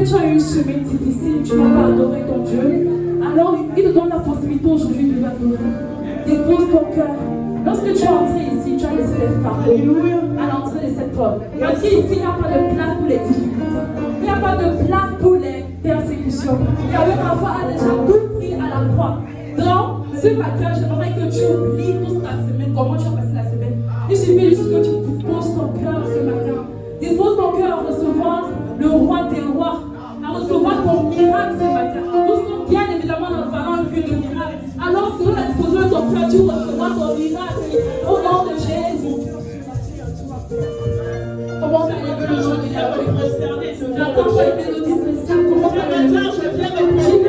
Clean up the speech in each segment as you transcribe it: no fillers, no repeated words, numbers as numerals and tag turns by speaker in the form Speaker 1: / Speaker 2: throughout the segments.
Speaker 1: Tu as eu une semaine difficile, tu n'as pas adoré ton Dieu, alors il te donne la possibilité aujourd'hui de l'adorer. Dispose ton cœur. Lorsque tu es entré ici, tu as laissé les fardeaux à l'entrée de cette porte. Parce qu'ici, il n'y a pas de place pour les difficultés. Il n'y a pas de place pour les persécutions. Yahweh Rapha a déjà tout pris à la croix. Donc, ce matin, j'aimerais que tu oublies toute ta semaine, comment tu as passé la semaine. Il suffit juste que tu disposes ton cœur ce matin. Dispose ton cœur à recevoir le roi des rois, à recevoir ton miracle ce matin. Nous sommes bien évidemment dans le parent lieu de miracle. Alors, selon la disposition de ton cœur, tu recevras ton miracle au nom de Jésus. Comment ça lever le jour du diable est concerné? J'entends les mélodies spéciales. Comment ça lever le jour du diable est concerné?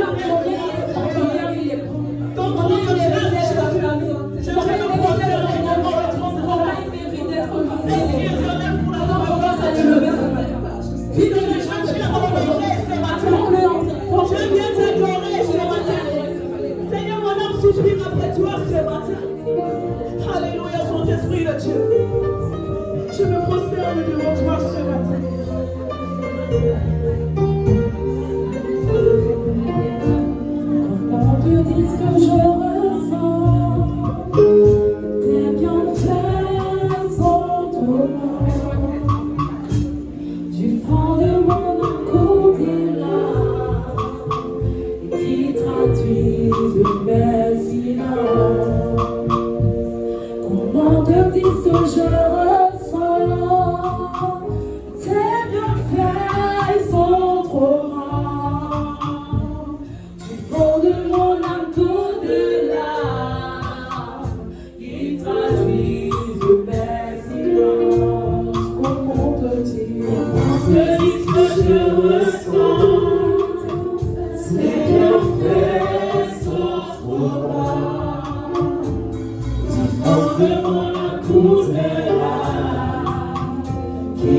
Speaker 2: Après toi ce matin, alléluia, Saint-Esprit de Dieu, je me prosterne devant toi ce matin.
Speaker 1: Quand tu dis ce que je ressens, tes bienfaits sont trop grands. Du fond de mon côté-là, qui traduisent mes silences. Comment te dire ce que je ressens? Tes bienfaits sont trop grands. Du fond de mon âme au-delà, qui traduisent mes silences. Comment te dire ce que je ressens? Tes bienfaits sont trop grands. Du fond de mon âme au-delà, qui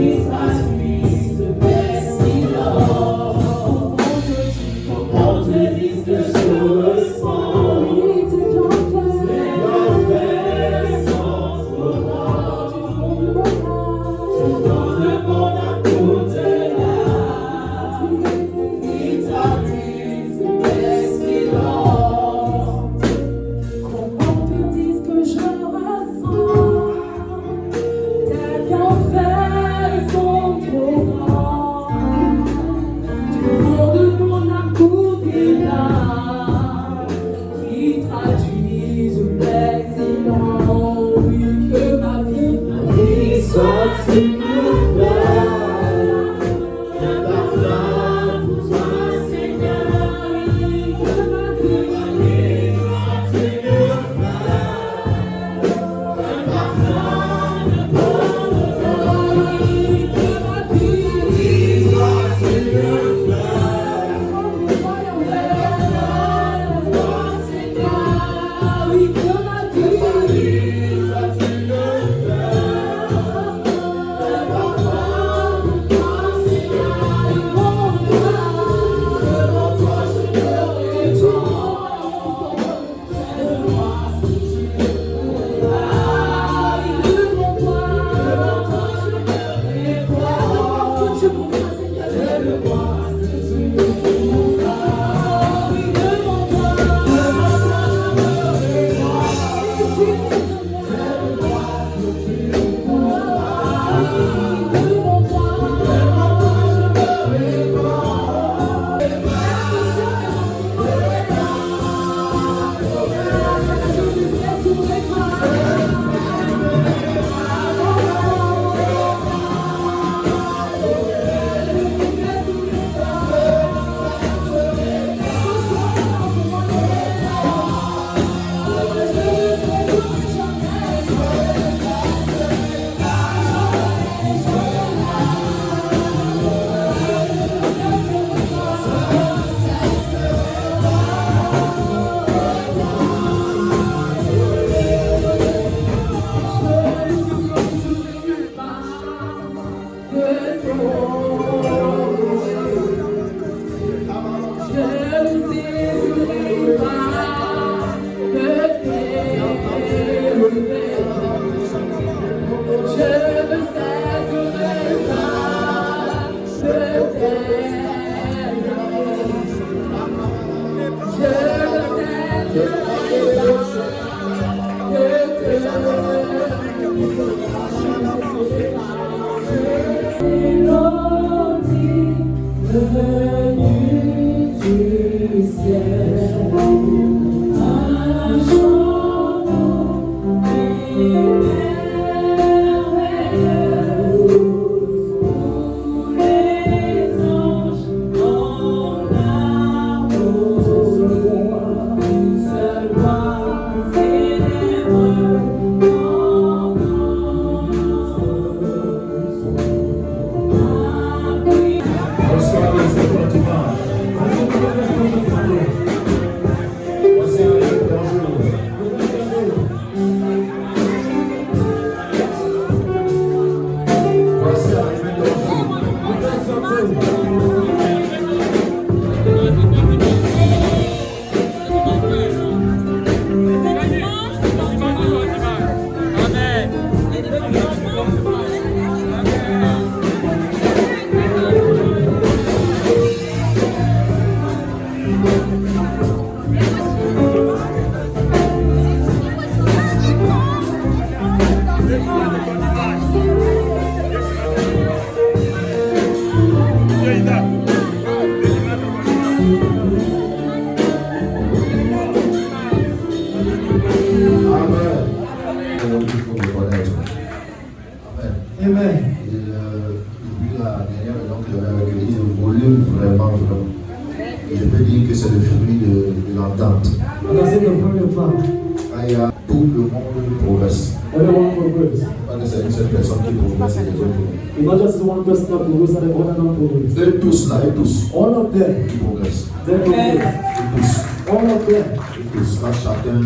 Speaker 3: Eux tous là, eux tous.
Speaker 4: All of them.
Speaker 3: Ils progressent.
Speaker 4: They progress.
Speaker 3: Eux tous.
Speaker 4: All of them.
Speaker 3: Eux tous. Là, chacun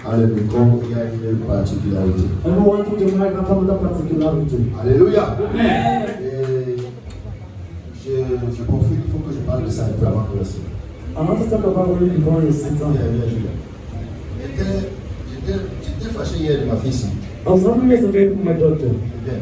Speaker 3: a le micro, il y a une particularité.
Speaker 4: Everyone took the microphone with a particularity.
Speaker 3: Alléluia. Et je profite, il faut que je parle de ça un peu avant de rester.
Speaker 4: I want to talk about really before you sit down.
Speaker 3: J'étais fâché hier de ma fille ici.
Speaker 4: I was hungry yesterday with my daughter.
Speaker 3: Bien.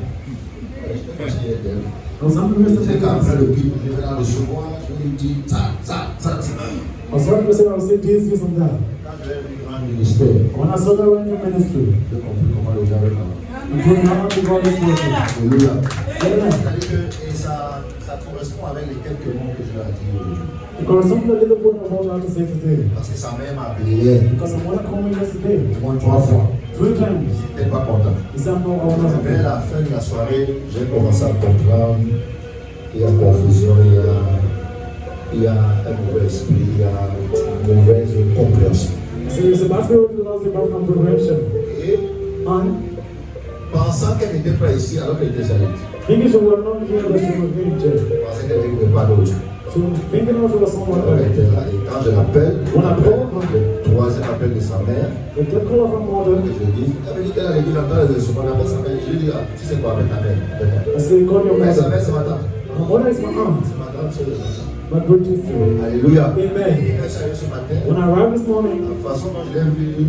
Speaker 3: J'étais fâché hier d'elle.
Speaker 4: I was hungry yesterday.
Speaker 3: J'étais après le culte, je vais dans le chemin, je lui dis ça.
Speaker 4: I was hungry yesterday, I would say this and that.
Speaker 3: Quand je vais vu grand ministère,
Speaker 4: When I saw that went to ministry,
Speaker 3: j'ai compris comment le diable est.
Speaker 4: I couldn't have to God is working.
Speaker 3: Alléluia.
Speaker 4: Amen.
Speaker 3: C'est-à-dire que et ça correspond avec les quelques mots que je leur ai dit aujourd'hui.
Speaker 4: It corresponds to a little bit of what I have to say today.
Speaker 3: Parce que sa mère m'a appelé hier,
Speaker 4: Because someone called me yesterday.
Speaker 3: au moins 3 fois.
Speaker 4: 3 times.
Speaker 3: Il n'était pas content.
Speaker 4: He said, no, I was not
Speaker 3: Mais à
Speaker 4: happy.
Speaker 3: la fin de la soirée, j'ai commencé à comprendre qu'il y a confusion, il y a un mauvais esprit, il y a une mauvaise compréhension.
Speaker 4: So it's about spirit lost about comprehension.
Speaker 3: Et
Speaker 4: And
Speaker 3: pensant qu'elle n'était pas ici alors qu'elle était salée,
Speaker 4: thinking she was not here that she was going to church.
Speaker 3: je pensais qu'elle n'était pas d'autre.
Speaker 4: So thinking also was someone
Speaker 3: Elle
Speaker 4: else.
Speaker 3: était là. Et quand je l'appelle,
Speaker 4: On appelle.
Speaker 3: le troisième appel de sa mère,
Speaker 4: The third call of her mother,
Speaker 3: je lui dis, elle me dit qu'elle a l'église dans les instruments, elle appelle sa mère. Je lui dis, ah, tu sais quoi avec ta mère?
Speaker 4: I say, call your
Speaker 3: Mais sa
Speaker 4: mother.
Speaker 3: mère, c'est ma tante.
Speaker 4: Her mother is my aunt,
Speaker 3: C'est ma tante, c'est ma tante.
Speaker 4: my good sister.
Speaker 3: Alléluia.
Speaker 4: Amen.
Speaker 3: Et quand je suis arrivé ce matin,
Speaker 4: When I arrived this morning,
Speaker 3: la façon dont je l'ai vu,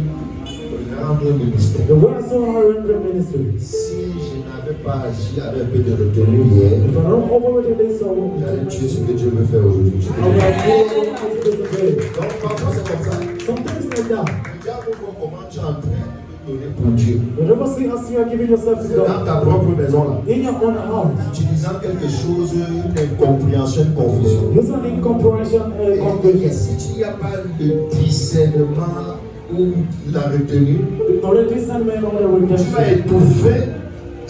Speaker 3: rendre le ministère.
Speaker 4: the way I saw her in the ministry,
Speaker 3: Si je n'avais pas agi avec un peu de retenue hier,
Speaker 4: if I don't overrate this, I won't
Speaker 3: j'allais tuer ce que Dieu veut faire aujourd'hui.
Speaker 4: I will have to do today.
Speaker 3: Donc parfois c'est comme ça.
Speaker 4: Some things like that.
Speaker 3: Regarde comment tu es en train de donner pour Dieu.
Speaker 4: You never see us you are giving yourself to
Speaker 3: C'est dans
Speaker 4: God
Speaker 3: ta propre maison là.
Speaker 4: in your own house.
Speaker 3: Utilisant quelque chose, une incompréhension, une confusion.
Speaker 4: Use an incomprehension
Speaker 3: Et
Speaker 4: confusion.
Speaker 3: si tu n'y a pas de discernement ou la retenue,
Speaker 4: Already discernment on the
Speaker 3: tu vas
Speaker 4: redemption.
Speaker 3: étouffer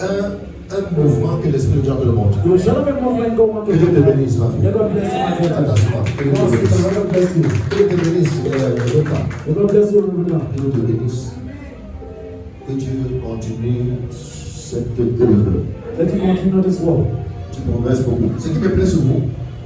Speaker 3: un mouvement que l'Esprit de Dieu te montre.
Speaker 4: You shall not be moving go on to
Speaker 3: Que Dieu te bénisse, ma
Speaker 4: May
Speaker 3: fille.
Speaker 4: God bless you, my dear.
Speaker 3: Attention, que Dieu te bénisse.
Speaker 4: God bless you.
Speaker 3: Que Dieu te bénisse, Rebecca.
Speaker 4: May God bless you, Rebecca.
Speaker 3: Que Dieu te bénisse. Que Dieu continue cette œuvre.
Speaker 4: Let you continue this work.
Speaker 3: Tu progresses beaucoup. Ce qui me plaît sur vous,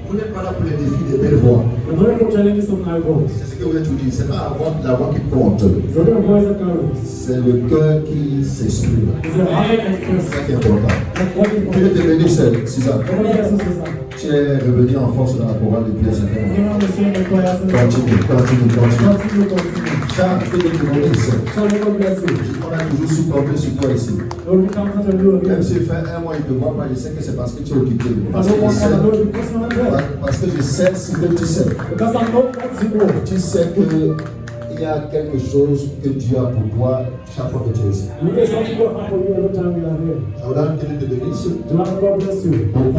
Speaker 3: vous n'êtes pas là pour les défis des belles voix.
Speaker 4: The very good challenges of my voice.
Speaker 3: C'est ce que vous êtes dit. C'est pas la voix qui compte.
Speaker 4: So the voice that carries.
Speaker 3: C'est le cœur qui s'exprime.
Speaker 4: It's a heart
Speaker 3: C'est
Speaker 4: express.
Speaker 3: ça qui est important.
Speaker 4: That's what it
Speaker 3: Que Dieu
Speaker 4: is.
Speaker 3: te bénisse, Suzanne.
Speaker 4: God bless you, Susan.
Speaker 3: Tu es revenu en force dans la chorale depuis un certain
Speaker 4: You
Speaker 3: moment.
Speaker 4: understand the prayers and
Speaker 3: Continue.
Speaker 4: continue.
Speaker 3: Charles, que Dieu te bénisse.
Speaker 4: So may God bless you.
Speaker 3: On a toujours supporté sur toi ici.
Speaker 4: Lord, we come to you again.
Speaker 3: Même si il fait un mois, il ne te voit pas, je sais que c'est parce que tu es occupé.
Speaker 4: I
Speaker 3: Parce
Speaker 4: don't
Speaker 3: que je
Speaker 4: want
Speaker 3: sais,
Speaker 4: to know because you're not there.
Speaker 3: parce que je sais ce que tu sais.
Speaker 4: Because I know what you know.
Speaker 3: Tu sais qu'il y a quelque chose que Dieu a pour toi chaque fois que tu es ici.
Speaker 4: You know something will happen for you every time you are here.
Speaker 3: Je voudrais que Dieu te bénisse.
Speaker 4: Lord, God bless you.
Speaker 3: Beaucoup.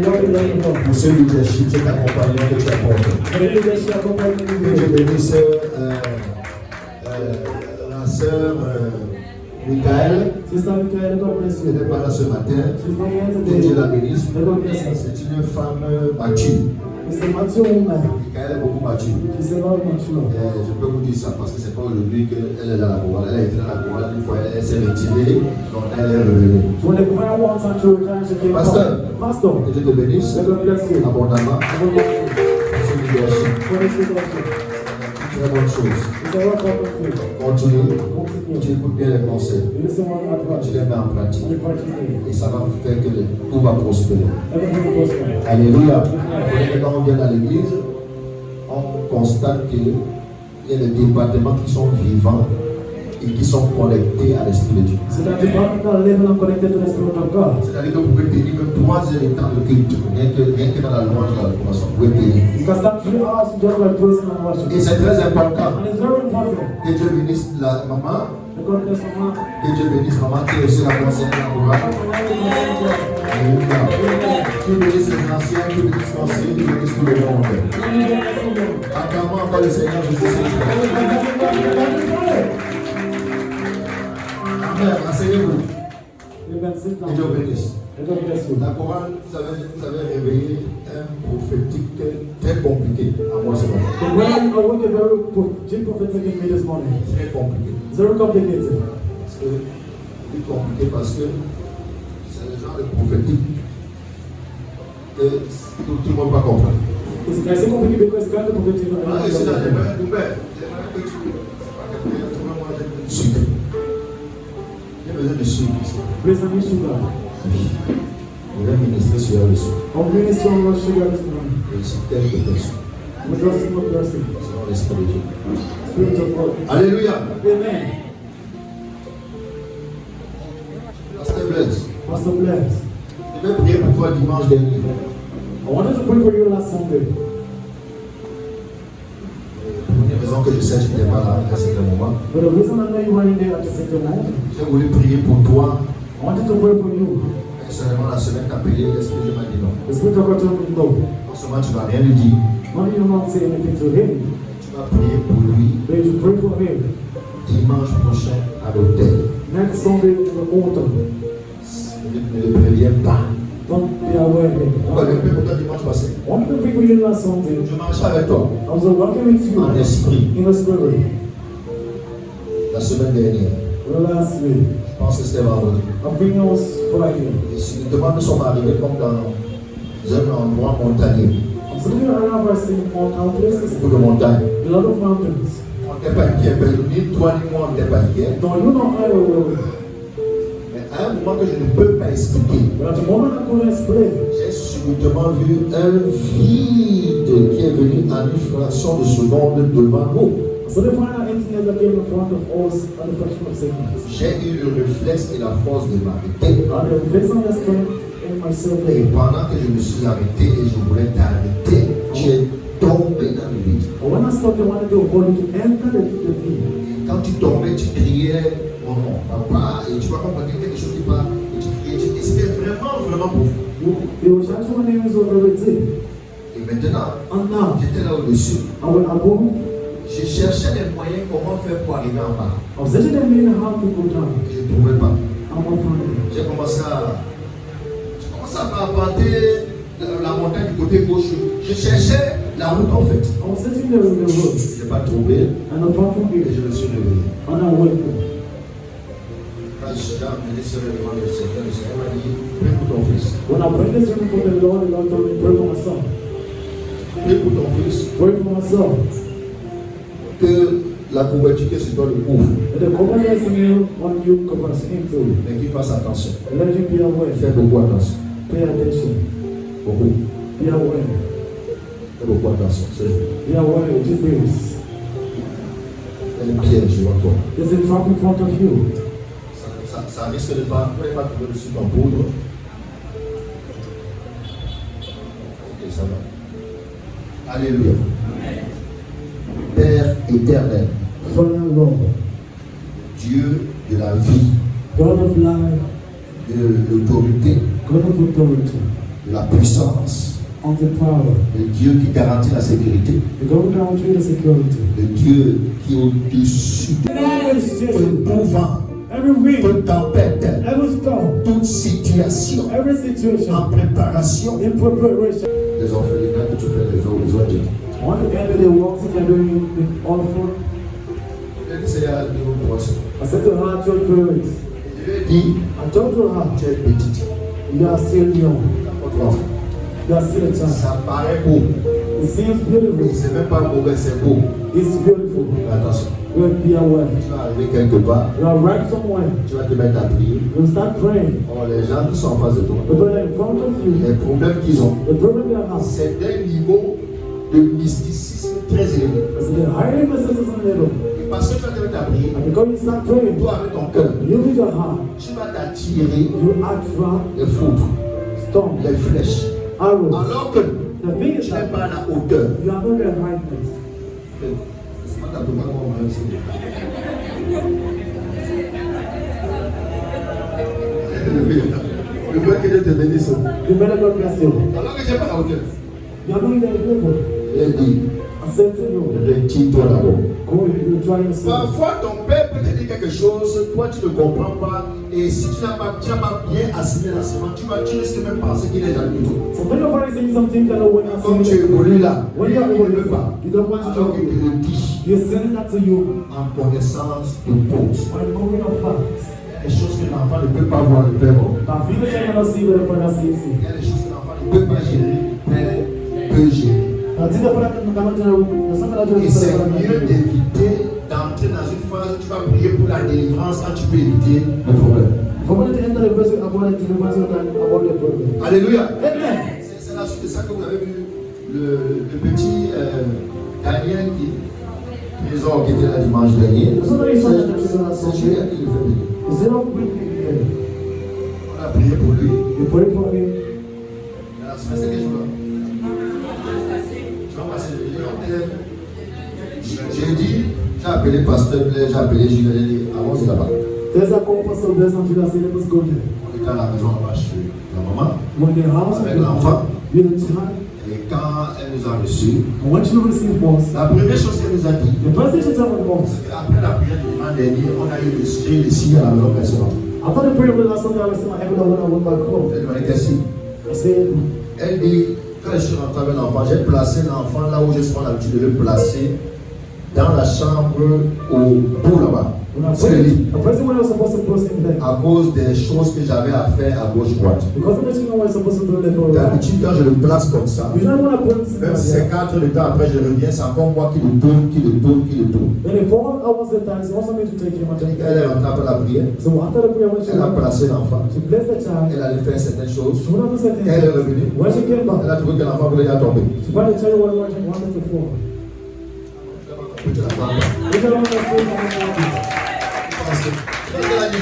Speaker 4: Lord, we love you, Lord.
Speaker 3: Pour ce leadership, cet accompagnement que tu apportes.
Speaker 4: For the leadership accompanying
Speaker 3: Que
Speaker 4: you.
Speaker 3: Dieu bénisse la sœur Michael,
Speaker 4: Sister Michael, God bless
Speaker 3: qui
Speaker 4: you.
Speaker 3: n'était pas là ce matin.
Speaker 4: She's not here
Speaker 3: Que
Speaker 4: today.
Speaker 3: Dieu la bénisse.
Speaker 4: May God bless her.
Speaker 3: C'est une femme mature.
Speaker 4: It's a mature woman.
Speaker 3: Michael est beaucoup mature.
Speaker 4: She's a very mature.
Speaker 3: Je peux vous dire ça parce que c'est pas aujourd'hui qu'elle est dans la chorale. Elle a été dans la chorale une fois, elle s'est retirée, donc elle est revenue.
Speaker 4: When the choir wants her to return, she came
Speaker 3: Pastor.
Speaker 4: back. Pastor,
Speaker 3: Que Dieu te bénisse
Speaker 4: may God bless you.
Speaker 3: abondamment
Speaker 4: God bless you.
Speaker 3: pour ce leadership.
Speaker 4: For this leadership.
Speaker 3: Très bonne chose.
Speaker 4: It's a work of faith.
Speaker 3: Continue. Tu
Speaker 4: Continue.
Speaker 3: écoutes bien les conseils.
Speaker 4: You listen what
Speaker 3: Tu
Speaker 4: advice.
Speaker 3: les mets en pratique.
Speaker 4: You practice it.
Speaker 3: Et ça va faire que tout va prospérer.
Speaker 4: Everything will prosper.
Speaker 3: Alléluia. Et quand on vient à l'église, on constate qu'il y a des départements qui sont vivants et qui sont connectés à l'Esprit de Dieu.
Speaker 4: So that departmental level and connected to the Spirit of God.
Speaker 3: C'est-à-dire que vous pouvez tenir même 3 heures de temps de culte, rien que dans la louange de la formation, vous pouvez tenir.
Speaker 4: You can start 3 hours just by praising and worship.
Speaker 3: Et c'est très important.
Speaker 4: And it's very important.
Speaker 3: Que Dieu bénisse la maman,
Speaker 4: May God bless Mama.
Speaker 3: que Dieu bénisse maman qui est aussi la conseillère de la chorale. Alléluia. Que Dieu bénisse les anciens, que Dieu bénisse l'ancien, que Dieu bénisse tout le monde. Acclamons encore le Seigneur Jésus. Amen. Asseyez-vous.
Speaker 4: You can sit
Speaker 3: Que
Speaker 4: down.
Speaker 3: Dieu bénisse.
Speaker 4: May God bless you.
Speaker 3: La chorale, vous avez réveillé un prophétique très compliqué à moi ce matin.
Speaker 4: The way I work is very deep prophetic in me this morning.
Speaker 3: Très compliqué.
Speaker 4: It's very complicated.
Speaker 3: C'est compliqué parce que c'est le genre de prophétique que tout le monde ne va pas comprendre.
Speaker 4: It's complicated because it's kind of prophetic.
Speaker 3: Ah, et c'est dans les mains que tu du sucre. J'ai besoin de sucre.
Speaker 4: Praise and sugar.
Speaker 3: Je vais ministrer sur le sucre.
Speaker 4: I'm minister on sugar this morning.
Speaker 3: Et c'est quelques personnes.
Speaker 4: With us in the blessing.
Speaker 3: Selon l'Esprit de Dieu.
Speaker 4: Spirit of God.
Speaker 3: Alléluia.
Speaker 4: Amen.
Speaker 3: Pasteur Blaise,
Speaker 4: Pastor Bless.
Speaker 3: je vais prier pour toi dimanche dernier.
Speaker 4: I wanted to pray for you last Sunday.
Speaker 3: Pour une raison que je sais, je n'étais pas là à un certain moment.
Speaker 4: But the reason I know you weren't there at the second moment,
Speaker 3: J'ai voulu prier pour toi.
Speaker 4: I wanted to pray for you.
Speaker 3: Personnellement, la semaine qu'a payé, l'Esprit de Dieu m'a dit non.
Speaker 4: The Spirit of God told me no.
Speaker 3: Non seulement tu ne vas rien lui dire,
Speaker 4: Not you not say anything to him,
Speaker 3: tu vas prier pour lui.
Speaker 4: but you pray for him.
Speaker 3: dimanche prochain à l'hôtel.
Speaker 4: Next Sunday in the altar.
Speaker 3: Ne le préviens pas.
Speaker 4: Don't be aware.
Speaker 3: Pourquoi le père pour toi dimanche passé?
Speaker 4: One of the people you last Sunday,
Speaker 3: Je marchais avec toi
Speaker 4: I was walking with you
Speaker 3: en esprit
Speaker 4: in the spirit
Speaker 3: la semaine dernière.
Speaker 4: the last week.
Speaker 3: Je pense que c'était vendredi.
Speaker 4: I think it was Friday.
Speaker 3: Et si les demandes sont arrivées comme dans un endroit montagneux,
Speaker 4: I'm sitting around by seeing mountain places,
Speaker 3: beaucoup de montagnes.
Speaker 4: a lot of mountains.
Speaker 3: On n'était pas inquiet, ni toi ni moi on n'était pas inquiet.
Speaker 4: No, you know I will.
Speaker 3: Mais à un moment que je ne peux pas expliquer,
Speaker 4: But at the moment I couldn't explain,
Speaker 3: j'ai subitement vu un vide qui est venu en une fraction de seconde devant nous.
Speaker 4: so the final emptiness that came in front of us at the fraction of seconds.
Speaker 3: J'ai eu le réflexe et la force de m'arrêter.
Speaker 4: And the based on the strength in myself
Speaker 3: Et
Speaker 4: there.
Speaker 3: pendant que je me suis arrêté et je voulais t'arrêter, tu es tombé dans le vide.
Speaker 4: But when I stopped, I wanted to hold you to enter the deep.
Speaker 3: Et quand tu tombais, tu criais mon nom, papa, et tu vas comprendre quelque chose qui part, et tu criais, et c'était vraiment, vraiment pour vous.
Speaker 4: You will shout your names over everything.
Speaker 3: Et maintenant,
Speaker 4: And now,
Speaker 3: j'étais là au-dessus.
Speaker 4: I will above.
Speaker 3: Je cherchais les moyens comment faire pour arriver en bas.
Speaker 4: I was searching the meaning how to go down.
Speaker 3: Et je ne trouvais pas.
Speaker 4: I'm not finding.
Speaker 3: J'ai commencé à m'avancer la montagne du côté gauche. Je cherchais la route en fait.
Speaker 4: I was searching the road.
Speaker 3: Je n'ai pas trouvé
Speaker 4: And I found from
Speaker 3: et
Speaker 4: it.
Speaker 3: je me suis réveillé.
Speaker 4: And I went.
Speaker 3: Quand j'ai amené ce devant le Seigneur m'a dit, prie pour ton fils.
Speaker 4: When I prayed this for the Lord told me, pray for my son.
Speaker 3: Prie pour ton fils.
Speaker 4: Pray for my son.
Speaker 3: Que la couverture qui est sur toi le couvre.
Speaker 4: And the covenant in you, when you covers into,
Speaker 3: Mais qu'il fasse attention.
Speaker 4: let you be aware.
Speaker 3: Fais beaucoup attention.
Speaker 4: Pay attention.
Speaker 3: Beaucoup.
Speaker 4: Be aware.
Speaker 3: Fais beaucoup attention.
Speaker 4: Be aware. It is this.
Speaker 3: Il y a un piège devant toi.
Speaker 4: There's a trap in front of you.
Speaker 3: Ça risque de pas. Vous n'allez pas trouver dessus ton poudre. Ok, ça va. Alléluia. Père éternel,
Speaker 4: Father Lord,
Speaker 3: Dieu de la vie,
Speaker 4: God of life,
Speaker 3: de l'autorité,
Speaker 4: God of authority,
Speaker 3: de la puissance,
Speaker 4: of the power,
Speaker 3: le Dieu qui garantit la sécurité,
Speaker 4: the God who guarantees the security.
Speaker 3: le Dieu qui est au-dessus de tout vent,
Speaker 4: Every wind,
Speaker 3: toute tempête,
Speaker 4: every storm,
Speaker 3: toute situation,
Speaker 4: every
Speaker 3: en
Speaker 4: situation,
Speaker 3: préparation.
Speaker 4: in preparation.
Speaker 3: Les orphelins que tu fais les autres.
Speaker 4: I want to end the works that you're doing with all for. I said to her, your parents,
Speaker 3: Je lui ai dit,
Speaker 4: I told her,
Speaker 3: tu es petite,
Speaker 4: you are still young,
Speaker 3: votre enfant.
Speaker 4: you are still a child.
Speaker 3: Ça paraît beau,
Speaker 4: It seems
Speaker 3: mais
Speaker 4: beautiful,
Speaker 3: c'est même pas mauvais, c'est beau.
Speaker 4: it's beautiful.
Speaker 3: Mais attention,
Speaker 4: Well, be aware.
Speaker 3: tu vas arriver quelque part,
Speaker 4: You are right somewhere.
Speaker 3: tu vas te mettre à prier.
Speaker 4: You start praying.
Speaker 3: Or, les gens qui sont en face de toi,
Speaker 4: The people in front of you,
Speaker 3: les problèmes qu'ils ont,
Speaker 4: the problem they have,
Speaker 3: c'est d'un niveau de mysticisme très élevé.
Speaker 4: is the higher messages in the middle.
Speaker 3: Et parce que tu vas te mettre à prier,
Speaker 4: And because you start praying,
Speaker 3: toi avec ton cœur,
Speaker 4: you with your heart,
Speaker 3: tu vas t'attirer
Speaker 4: you attract
Speaker 3: les foudres,
Speaker 4: storms,
Speaker 3: les flèches.
Speaker 4: arrows.
Speaker 3: Alors que
Speaker 4: The thing is
Speaker 3: tu n'es
Speaker 4: that
Speaker 3: pas à la hauteur.
Speaker 4: you are not the right place.
Speaker 3: C'est pas ta demande, on va essayer. Le bon que Dieu te bénisse.
Speaker 4: You better God bless you.
Speaker 3: Alors que je n'ai pas la hauteur.
Speaker 4: You are not the level.
Speaker 3: Il dit,
Speaker 4: I said to you,
Speaker 3: retire-toi d'abord.
Speaker 4: go, you try and see.
Speaker 3: Parfois, ton père peut te dire quelque chose, toi tu ne comprends pas, et si tu n'as pas bien assimilé la semence, tu risques même penser qu'il est jaloux de toi.
Speaker 4: So when your father is saying something that when I
Speaker 3: Comme tu
Speaker 4: say,
Speaker 3: évolues là,
Speaker 4: when
Speaker 3: il
Speaker 4: you are
Speaker 3: ne
Speaker 4: able
Speaker 3: veut pas.
Speaker 4: you don't want to
Speaker 3: Alors
Speaker 4: talk
Speaker 3: qu'il te le dit
Speaker 4: You're sending that to you
Speaker 3: en connaissance de cause.
Speaker 4: on a moving of facts.
Speaker 3: Il y a des choses que l'enfant ne peut pas voir le père.
Speaker 4: But feel that you cannot see what the father sees.
Speaker 3: Il y a des choses que l'enfant ne peut pas gérer, le père peut gérer.
Speaker 4: I think the father cannot do the son cannot do
Speaker 3: Et
Speaker 4: the
Speaker 3: c'est
Speaker 4: father
Speaker 3: mieux
Speaker 4: cannot do.
Speaker 3: d'éviter d'entrer dans une phase où tu vas prier pour la délivrance quand tu peux éviter le problème.
Speaker 4: For when you enter the verse about the verse about the problem.
Speaker 3: Alléluia.
Speaker 4: Amen.
Speaker 3: C'est la suite de ça que vous avez vu le petit Daniel trésor qui était là dimanche dernier. C'est Julien qui le fait venir.
Speaker 4: Is it not with me?
Speaker 3: On a prié pour lui.
Speaker 4: You pray for me.
Speaker 3: La semaine, c'est quel jour là? Tu vas passer le jour. J'ai dit, j'ai appelé pasteur, j'ai appelé Julien, j'ai dit, allons-y là-bas.
Speaker 4: There's a compass of there's something that says let's go there.
Speaker 3: On était à la maison là-bas chez la maman,
Speaker 4: When the house
Speaker 3: avec l'enfant.
Speaker 4: You're the child.
Speaker 3: Et quand elle nous a reçus,
Speaker 4: And what you receive most,
Speaker 3: la première chose qu'elle nous a dit,
Speaker 4: the first thing she told me most,
Speaker 3: après la prière du dimanche dernier, on a eu le signe à la maison restaurant.
Speaker 4: after the prayer of the last Sunday, I was still having a when I went back home.
Speaker 3: Elle m'a dit qu'est-ce
Speaker 4: I said,
Speaker 3: Elle dit, quand je suis rentré avec l'enfant, j'ai placé l'enfant là où je suis l'habitude de le placer, dans la chambre au bout là-bas. C'est le lit.
Speaker 4: the person when I was supposed to post him there.
Speaker 3: À cause des choses que j'avais à faire à gauche-droite.
Speaker 4: Because of the thing I was supposed to do left or right.
Speaker 3: D'habitude, quand je le place comme ça,
Speaker 4: You don't want to put this
Speaker 3: même si c'est
Speaker 4: there.
Speaker 3: 4 heures de temps après, je reviens, c'est encore moi qui le tourne, qui le tourne, qui le tourne.
Speaker 4: Then in 4 hours the time, she also me to take him and take
Speaker 3: Elle est rentrée après la prière,
Speaker 4: So after the prayer, when she
Speaker 3: elle a
Speaker 4: went,
Speaker 3: placé l'enfant,
Speaker 4: she blessed the child.
Speaker 3: elle allait faire certaines choses.
Speaker 4: She went on to say
Speaker 3: Quand elle est
Speaker 4: things.
Speaker 3: revenue,
Speaker 4: When she came
Speaker 3: elle
Speaker 4: back,
Speaker 3: a trouvé que l'enfant voulait déjà tomber.
Speaker 4: she found the child was watching wanted to fall.
Speaker 3: Je la prends pas.
Speaker 4: The child was like,
Speaker 3: Parce que, elle a dit,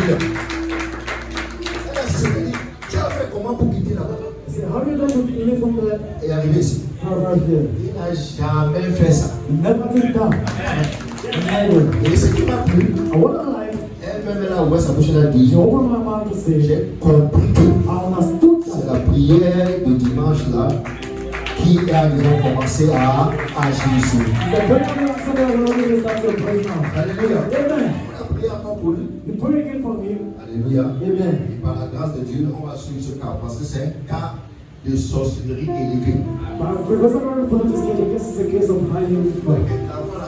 Speaker 3: tu as fait comment pour quitter là-bas
Speaker 4: I said, how do you know to live from there?
Speaker 3: et arriver ici?
Speaker 4: Right there.
Speaker 3: Il n'a jamais fait ça.
Speaker 4: You never take it down. Never.
Speaker 3: Et ce qui m'a plu,
Speaker 4: I want to lie.
Speaker 3: elle-même elle a ouvert sa bouche, elle a dit,
Speaker 4: She opened my mouth to say,
Speaker 3: j'ai compris que
Speaker 4: I understood
Speaker 3: c'est
Speaker 4: that.
Speaker 3: la prière de dimanche là qui a disons, commencé à agir sur lui.
Speaker 4: The prayer on Sunday, I will only start to pray now.
Speaker 3: Alléluia.
Speaker 4: Amen.
Speaker 3: On a prié encore pour lui.
Speaker 4: You pray again for me.
Speaker 3: Alléluia.
Speaker 4: Amen.
Speaker 3: Et par la grâce de Dieu, on va suivre ce cas parce que c'est un cas de sorcellerie élevé.
Speaker 4: But because I'm going to put this case, this is a case of high healing.
Speaker 3: L'enfant là,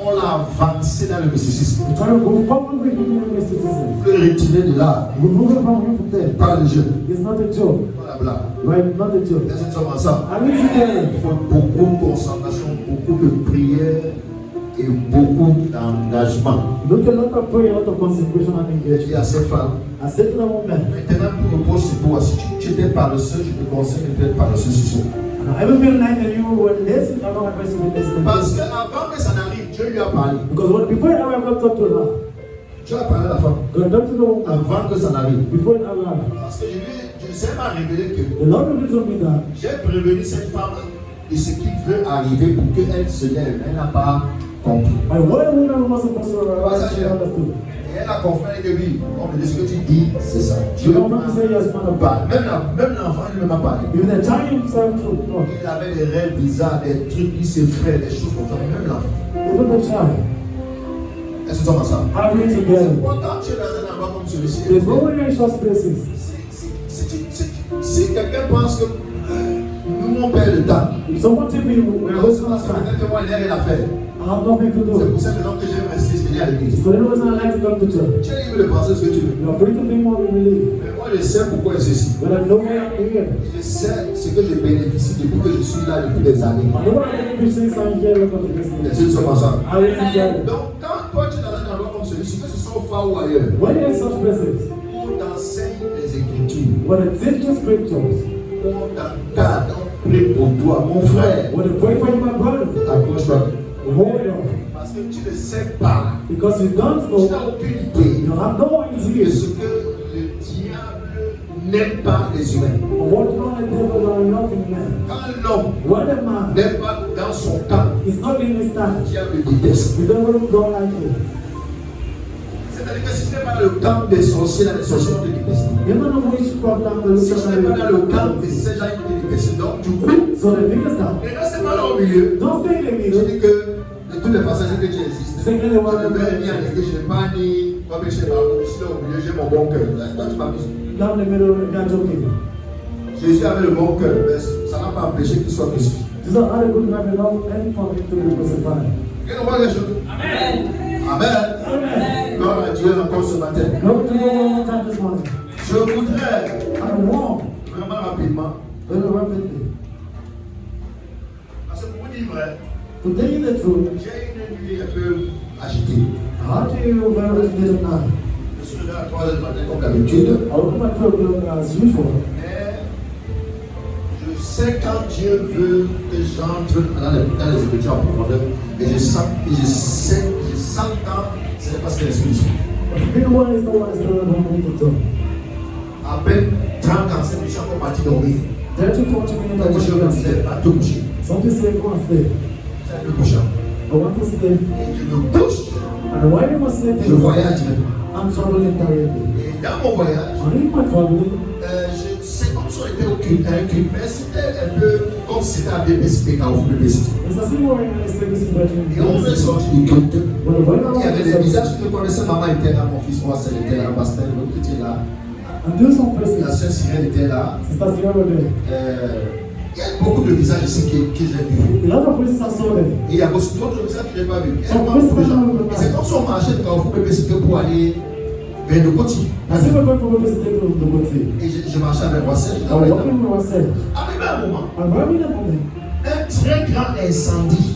Speaker 3: on l'a avancé dans le mysticisme.
Speaker 4: You try to go forward with him in mysticism.
Speaker 3: Le retirer de là
Speaker 4: Remove it from him from there.
Speaker 3: par le jeu.
Speaker 4: It's not a joke.
Speaker 3: Pas la blague.
Speaker 4: Right? Not a joke.
Speaker 3: Laissez nous ensemble.
Speaker 4: I mean together.
Speaker 3: Il faut beaucoup de concentration, beaucoup de prière et beaucoup d'engagement.
Speaker 4: Look a lot of prayer, a lot of consecration and
Speaker 3: Je dis
Speaker 4: engagement.
Speaker 3: à ces femmes,
Speaker 4: I said to the woman,
Speaker 3: maintenant pour repos sur toi, si tu étais paresseux, je te conseille d'être paresseux ce soir.
Speaker 4: I will feel like that you were listening. I'm not advising you to listen.
Speaker 3: Parce qu'avant que ça n'arrive, Dieu lui a parlé.
Speaker 4: Because before I went to talk to her,
Speaker 3: Dieu a parlé à la femme.
Speaker 4: God talked to the woman.
Speaker 3: Avant que ça n'arrive.
Speaker 4: Before it arrived,
Speaker 3: Parce que je sais m'a révélé que
Speaker 4: the Lord revealed to me that
Speaker 3: j'ai prévenu cette femme de ce qui veut arriver pour qu'elle se lève. Elle n'a pas compris.
Speaker 4: my word woman was supposed to arise. She understood.
Speaker 3: Et elle a compris que oui, on me dit ce que tu dis, c'est ça. Dieu
Speaker 4: You don't want to say yes, man of God.
Speaker 3: parle. Même l'enfant, il ne m'a parlé.
Speaker 4: Even the child himself too. No.
Speaker 3: Il avait des rêves bizarres, des trucs qui s'effraient, des choses comme ça. Même l'enfant.
Speaker 4: Even the child.
Speaker 3: Est-ce que tu entends ça?
Speaker 4: How we together.
Speaker 3: Quand tu es dans un endroit comme celui-ci,
Speaker 4: There's no way in short places.
Speaker 3: si quelqu'un pense que nous, on perd le temps,
Speaker 4: If someone tell me we're
Speaker 3: parce
Speaker 4: wasting our time,
Speaker 3: que moi, il n'y a rien à faire.
Speaker 4: I have nothing to
Speaker 3: C'est
Speaker 4: do.
Speaker 3: pour cette raison que j'aime rester venir à l'église.
Speaker 4: So the reason I like to come to church.
Speaker 3: Tu es libre de penser ce que tu veux.
Speaker 4: You're free to think what we believe.
Speaker 3: Mais moi, je sais pourquoi c'est ceci.
Speaker 4: But I know why I'm here.
Speaker 3: Je sais ce que je bénéficie depuis que je suis là depuis des années.
Speaker 4: I know what I'm preaching, so I'm here because of this.
Speaker 3: Les choses sont ensemble.
Speaker 4: I will together.
Speaker 3: Donc, quand toi tu es dans un endroit comme celui-ci, que ce soit au phare ou ailleurs,
Speaker 4: When you're in such places,
Speaker 3: on t'enseigne les Écritures,
Speaker 4: when it teach the scriptures,
Speaker 3: on t'encadre, on prie pour toi, mon frère.
Speaker 4: when it pray for you, my brother,
Speaker 3: Accroche-toi.
Speaker 4: hold on.
Speaker 3: Parce que tu ne sais pas,
Speaker 4: Because you don't
Speaker 3: tu
Speaker 4: know,
Speaker 3: n'as aucune idée
Speaker 4: you have no
Speaker 3: de
Speaker 4: idea
Speaker 3: ce que le diable n'aime pas les humains.
Speaker 4: of what God and devil are enough in man.
Speaker 3: Quand l'homme
Speaker 4: What a man
Speaker 3: n'est pas dans son temps,
Speaker 4: is not in his time.
Speaker 3: le diable le déteste.
Speaker 4: The devil don't like it.
Speaker 3: C'est-à-dire que si tu n'es pas dans le camp des sorciers, là, les sorciers vont te détester.
Speaker 4: You don't know which problem the
Speaker 3: Si tu n'es pas dans le camp
Speaker 4: Lucifer
Speaker 3: de ces gens, ils vont te détester. Donc, du coup,
Speaker 4: So the thing is that,
Speaker 3: et reste pas là au milieu.
Speaker 4: don't stay in the
Speaker 3: Je
Speaker 4: middle.
Speaker 3: dis que de tous les passagers que tu existes,
Speaker 4: Second,
Speaker 3: je ne vais ni à l'église, je n'ai pas ni pas péché par je suis là au milieu, j'ai mon bon cœur. Toi, tu m'amuses.
Speaker 4: Down the middle, you're joking.
Speaker 3: Jésus avait le bon cœur, mais ça n'a pas empêché qu'il soit crucifié.
Speaker 4: These are not a good man without any for him to be crucified.
Speaker 3: Regardez, on voit les choses. Amen. Amen. Gloire à Dieu encore ce matin.
Speaker 4: Glory to God one more time this morning.
Speaker 3: Je voudrais
Speaker 4: I want,
Speaker 3: vraiment rapidement,
Speaker 4: very rapidly,
Speaker 3: parce que pour vous dire vrai,
Speaker 4: to tell you the truth,
Speaker 3: j'ai une nuit un peu agitée.
Speaker 4: how do you very little now?
Speaker 3: Je suis là à 3 heures du matin comme d'habitude.
Speaker 4: I will come at 12 o'clock as usual.
Speaker 3: Mais je sais quand Dieu veut que j'entre dans les écritures en profondeur. Et je sens quand ce n'est pas ce que l'Esprit dit.
Speaker 4: But if anyone is the one is going to me to talk.
Speaker 3: À peine 30-45 minutes, je suis encore parti dormir.
Speaker 4: 30, 40 minutes
Speaker 3: Donc
Speaker 4: I
Speaker 3: je
Speaker 4: want
Speaker 3: me
Speaker 4: to
Speaker 3: disais,
Speaker 4: stay.
Speaker 3: pas tout coucher.
Speaker 4: Something say go and stay.
Speaker 3: C'est un peu couchant.
Speaker 4: I want to stay.
Speaker 3: Et je me couche,
Speaker 4: And while you must
Speaker 3: je
Speaker 4: sleeping,
Speaker 3: voyage directement.
Speaker 4: I'm traveling directly.
Speaker 3: Et Dans mon voyage,
Speaker 4: And in my family,
Speaker 3: c'est comme si on était au culte, mais c'était un peu comme si c'était un bébé, c'était quand vous bébé.
Speaker 4: it's a similar in the service in
Speaker 3: Et on est
Speaker 4: Belgium.
Speaker 3: sorti du culte.
Speaker 4: When the went
Speaker 3: Il y avait des
Speaker 4: around,
Speaker 3: visages que je connaissais. Maman était là, mon fils, moi, était là, pasteur, l'autre était là.
Speaker 4: and do some
Speaker 3: La
Speaker 4: faces.
Speaker 3: sœur Cyril était là.
Speaker 4: Sister Sierra there.
Speaker 3: Il y a beaucoup de visages ici que j'ai vus.
Speaker 4: A lot of places I saw them.
Speaker 3: Et il y a aussi d'autres visages que je n'ai pas vus. Il y a beaucoup de gens. Et c'est comme si on marchait de Carrefour Publicité pour aller vers le côté.
Speaker 4: I see we're going from a place to the country.
Speaker 3: Et je marchais avec Roissel.
Speaker 4: I was walking with myself.
Speaker 3: Arrivé à un moment,
Speaker 4: And right in that moment,
Speaker 3: un très grand incendie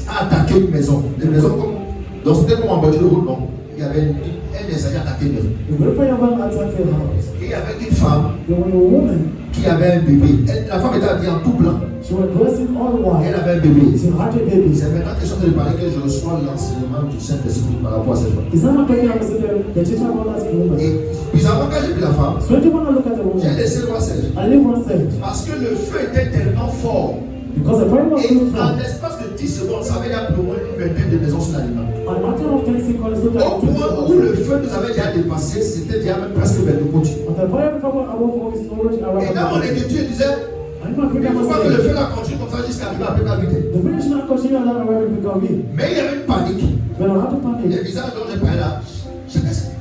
Speaker 3: a attaqué une maison. Une maison comme. Donc c'était comme en bord de route, non. Il y avait un incendie attaqué une maison.
Speaker 4: the good fire van attacked the house.
Speaker 3: Et il y avait une femme
Speaker 4: There was a woman.
Speaker 3: qui avait un bébé. La femme était habillée en tout blanc.
Speaker 4: She was dressed in all
Speaker 3: Elle
Speaker 4: white.
Speaker 3: avait un bébé.
Speaker 4: She had a baby.
Speaker 3: C'est maintenant que je suis en train de parler que je reçois l'enseignement du Saint-Esprit par rapport à cette femme.
Speaker 4: It's not my baby, I'm sitting the teacher about that woman.
Speaker 3: Et bizarrement, quand j'ai vu la femme,
Speaker 4: So when you want to look at the
Speaker 3: j'ai
Speaker 4: woman,
Speaker 3: laissé le Roissel.
Speaker 4: I leave one side.
Speaker 3: Parce que le feu était tellement fort.
Speaker 4: Because the fire was
Speaker 3: Et
Speaker 4: so
Speaker 3: en
Speaker 4: strong.
Speaker 3: l'espace de 10 secondes, ça avait déjà plus ou moins une vingtaine de maisons sur l'aliment.
Speaker 4: A matter of 10 seconds, look
Speaker 3: Au
Speaker 4: at
Speaker 3: point où le feu nous avait déjà dépassé, c'était déjà même presque vers le côté.
Speaker 4: But the fire before above all is already
Speaker 3: Et
Speaker 4: around.
Speaker 3: dans mon écriture, il disait,
Speaker 4: I'm not
Speaker 3: il
Speaker 4: going
Speaker 3: faut
Speaker 4: to
Speaker 3: pas que le
Speaker 4: say.
Speaker 3: feu la continue comme ça jusqu'à arriver à Pétavité.
Speaker 4: The British not continue on that where we become in.
Speaker 3: Mais il y avait une panique.
Speaker 4: But I had to panic.
Speaker 3: Les visages dont j'ai parlé là,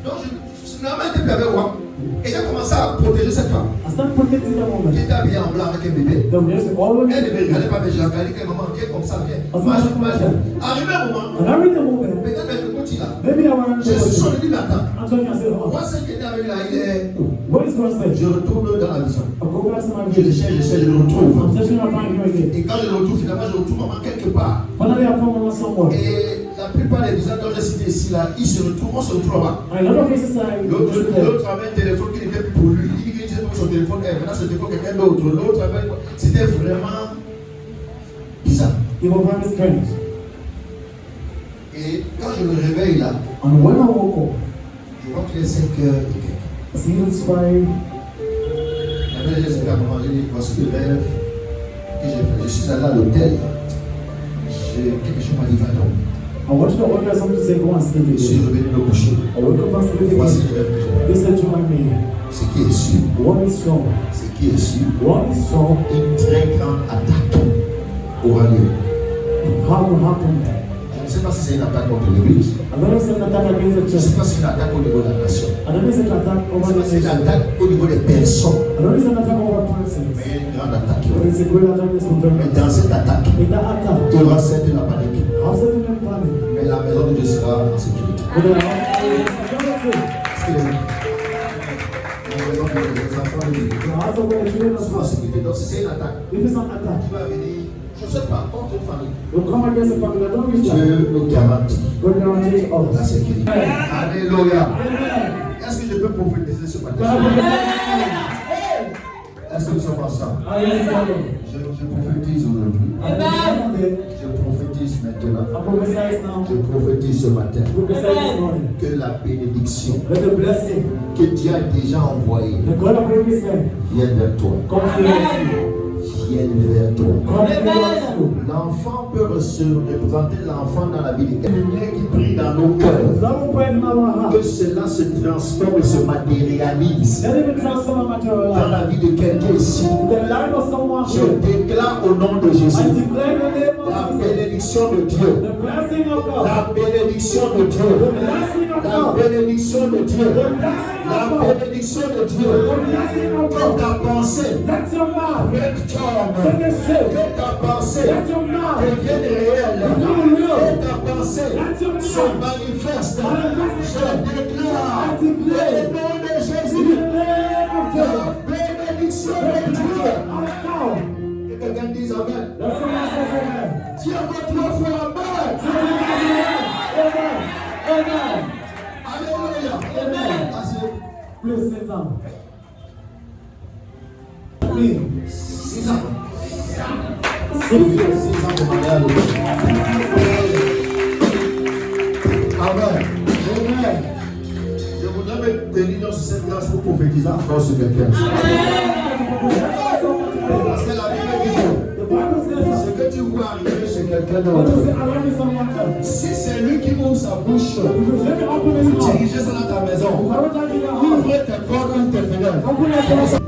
Speaker 3: donc je n'avais été permis voir. Et j'ai commencé à protéger cette femme.
Speaker 4: I start protecting the
Speaker 3: Qui
Speaker 4: woman.
Speaker 3: était habillée en blanc avec un bébé.
Speaker 4: The nurse always.
Speaker 3: Elle ne me regardait pas, mais j'ai regardé que maman vient comme ça, viens. Arrivé un moment,
Speaker 4: And I read the moment.
Speaker 3: peut-être avec le côté là.
Speaker 4: Maybe I want to
Speaker 3: Je suis sur le lit d'attente.
Speaker 4: I'm telling you, I said, oh,
Speaker 3: Moi, ce qui était avec là, il est.
Speaker 4: what is going to say?
Speaker 3: Je retourne dans la vision.
Speaker 4: I'll go back to my
Speaker 3: Je le
Speaker 4: village.
Speaker 3: cherche, je le retrouve.
Speaker 4: I'm just going to find you again.
Speaker 3: Et quand je le retrouve, finalement, je retrouve maman quelque part.
Speaker 4: Finally, I found one somewhere.
Speaker 3: Et la plupart des visages dont j'ai cité ici, là, ils se retrouvent, on se retrouve là-bas.
Speaker 4: And a lot of places I
Speaker 3: L'autre avait un téléphone qui n'était plus pour lui. Il dit qu'il disait que son téléphone est maintenant ce téléphone quelqu'un d'autre. L'autre avait. C'était vraiment bizarre.
Speaker 4: it was very strange.
Speaker 3: Et quand je me réveille là,
Speaker 4: And when I woke up,
Speaker 3: je vois qu'il est 5 heures et quelques.
Speaker 4: I see it's 5.
Speaker 3: Après, j'ai expliqué à maman, j'ai dit, voici le rêve que j'ai fait. Je suis allé à l'hôtel. Quelque chose m'a dit, va donc.
Speaker 4: I wanted to order something to say, go and sleep
Speaker 3: Je suis
Speaker 4: again.
Speaker 3: revenu me coucher.
Speaker 4: I woke up and sleep
Speaker 3: Voici
Speaker 4: again.
Speaker 3: le rêve que j'ai fait.
Speaker 4: They said, join me.
Speaker 3: Ce qui est sûr,
Speaker 4: What is wrong?
Speaker 3: ce qui est sûr,
Speaker 4: What is wrong?
Speaker 3: une très grande attaque aura lieu.
Speaker 4: How will happen?
Speaker 3: Je ne sais pas si c'est une attaque contre l'Église.
Speaker 4: I don't know if it's an attack against the
Speaker 3: Je ne sais
Speaker 4: church.
Speaker 3: pas si c'est une attaque au niveau de la nation.
Speaker 4: I don't know if it's an attack
Speaker 3: Je ne
Speaker 4: over
Speaker 3: sais
Speaker 4: the
Speaker 3: pas si c'est une
Speaker 4: nation.
Speaker 3: attaque au niveau des personnes.
Speaker 4: I don't know if it's an attack over persons.
Speaker 3: Mais il y a une grande attaque.
Speaker 4: But it's a great attack against
Speaker 3: Mais
Speaker 4: government.
Speaker 3: dans cette attaque,
Speaker 4: In that attack,
Speaker 3: il y aura certes la panique.
Speaker 4: I'm setting them panic.
Speaker 3: Mais la maison de Dieu sera en sécurité.
Speaker 4: But then
Speaker 3: Parce que la maison de Dieu, les enfants de Dieu
Speaker 4: the house of the children of
Speaker 3: sont en
Speaker 4: God,
Speaker 3: sécurité. Donc si c'est une attaque
Speaker 4: if it's an attack,
Speaker 3: qui va venir, je ne sais pas, contre une famille,
Speaker 4: will come against the family. I don't wish that.
Speaker 3: Dieu nous garantit
Speaker 4: God guarantees
Speaker 3: la
Speaker 4: us.
Speaker 3: sécurité. Alléluia.
Speaker 4: Amen.
Speaker 3: Est-ce que je peux prophétiser ce matin?
Speaker 4: God will
Speaker 3: Est-ce que nous sommes ensemble?
Speaker 4: I am God.
Speaker 3: Je prophétise aujourd'hui.
Speaker 4: Amen.
Speaker 3: Je prophétise maintenant.
Speaker 4: I prophesy now.
Speaker 3: Je prophétise ce matin
Speaker 4: I prophesy this morning.
Speaker 3: que la bénédiction
Speaker 4: Let the blessing,
Speaker 3: que Dieu a déjà envoyée
Speaker 4: the God of every sin,
Speaker 3: vienne vers toi.
Speaker 4: come towards you.
Speaker 3: Vienne vers toi.
Speaker 4: Come towards you.
Speaker 3: L'enfant peut se représenter l'enfant dans la vie de quelqu'un. Lumière qui brille dans nos cœurs.
Speaker 4: Love prayer in our heart.
Speaker 3: Que cela se transforme et se matérialise
Speaker 4: Let it be transformed into our
Speaker 3: dans
Speaker 4: life.
Speaker 3: la vie de quelqu'un ici.
Speaker 4: In the life of someone
Speaker 3: Je
Speaker 4: here.
Speaker 3: déclare au nom de
Speaker 4: I
Speaker 3: Jésus
Speaker 4: declare the name
Speaker 3: la
Speaker 4: of Jesus.
Speaker 3: bénédiction de Dieu.
Speaker 4: The blessing of God.
Speaker 3: La bénédiction de
Speaker 4: The
Speaker 3: Dieu.
Speaker 4: blessing of
Speaker 3: La
Speaker 4: God.
Speaker 3: bénédiction de Dieu.
Speaker 4: The blessing
Speaker 3: La
Speaker 4: of God.
Speaker 3: bénédiction de Dieu.
Speaker 4: The blessing of
Speaker 3: Que
Speaker 4: God.
Speaker 3: ta pensée
Speaker 4: Let your mouth
Speaker 3: prenne forme.
Speaker 4: take a shape.
Speaker 3: Que ta pensée
Speaker 4: Let your mouth
Speaker 3: devienne réelle.
Speaker 4: become real.
Speaker 3: Que ta pensée
Speaker 4: Let your
Speaker 3: se
Speaker 4: mouth
Speaker 3: manifeste.
Speaker 4: manifest.
Speaker 3: Je déclare
Speaker 4: I declare
Speaker 3: au nom de
Speaker 4: in
Speaker 3: Jésus
Speaker 4: the name of
Speaker 3: la
Speaker 4: Jesus.
Speaker 3: bénédiction
Speaker 4: The
Speaker 3: de
Speaker 4: blessing
Speaker 3: Dieu.
Speaker 4: of God.
Speaker 3: Que quelqu'un dise Amen.
Speaker 4: That's what I say, amen.
Speaker 3: Tiens votre trois fois Amen.
Speaker 4: Amen. Amen.
Speaker 3: Alléluia.
Speaker 4: Amen.
Speaker 3: Asseyez.
Speaker 4: Please sit down. Amen.
Speaker 3: 6 ans.
Speaker 4: 6 years.
Speaker 3: 6 ans de mariage. Amen.
Speaker 4: Amen.
Speaker 3: Je voudrais me tenir dans cette grâce pour prophétiser encore sur quelqu'un. Parce que la Bible dit
Speaker 4: The Bible says
Speaker 3: ce que tu vois arriver chez quelqu'un quelqu'un
Speaker 4: When
Speaker 3: d'autre.
Speaker 4: you say, I love you, someone else.
Speaker 3: Si c'est lui qui ouvre sa bouche,
Speaker 4: If you let me open his
Speaker 3: pour
Speaker 4: mouth,
Speaker 3: diriger ça dans ta maison,
Speaker 4: every time you know,
Speaker 3: ouvre tes portes ou tes fenêtres.
Speaker 4: open your doors.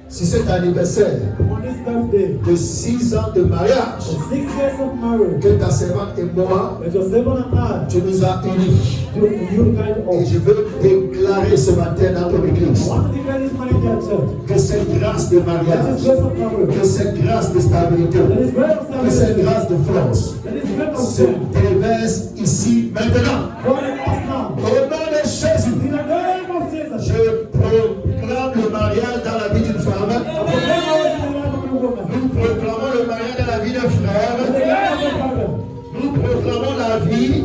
Speaker 3: Sur cet anniversaire
Speaker 4: On this birthday,
Speaker 3: de 6 ans de mariage,
Speaker 4: 6 years of marriage,
Speaker 3: que ta servante et moi,
Speaker 4: that your servant and
Speaker 3: tu nous as unis.
Speaker 4: I, you guide
Speaker 3: Et
Speaker 4: us.
Speaker 3: je veux déclarer ce matin dans ton église
Speaker 4: I want to declare this morning to your church.
Speaker 3: que cette grâce de
Speaker 4: That is
Speaker 3: mariage,
Speaker 4: grace of marriage.
Speaker 3: que cette grâce de stabilité,
Speaker 4: That is grace of
Speaker 3: que cette
Speaker 4: salvation.
Speaker 3: grâce de force
Speaker 4: That is grace of
Speaker 3: se
Speaker 4: sin.
Speaker 3: déverse ici maintenant.
Speaker 4: God in us now.
Speaker 3: Au nom de Jésus,
Speaker 4: In the name of Jesus.
Speaker 3: je proclame le mariage dans la vie d'une femme.
Speaker 4: I proclaim marriage in the life of a woman.
Speaker 3: Nous proclamons le mariage dans la vie d'un
Speaker 4: In the
Speaker 3: frère.
Speaker 4: life of a brother.
Speaker 3: Nous proclamons la vie,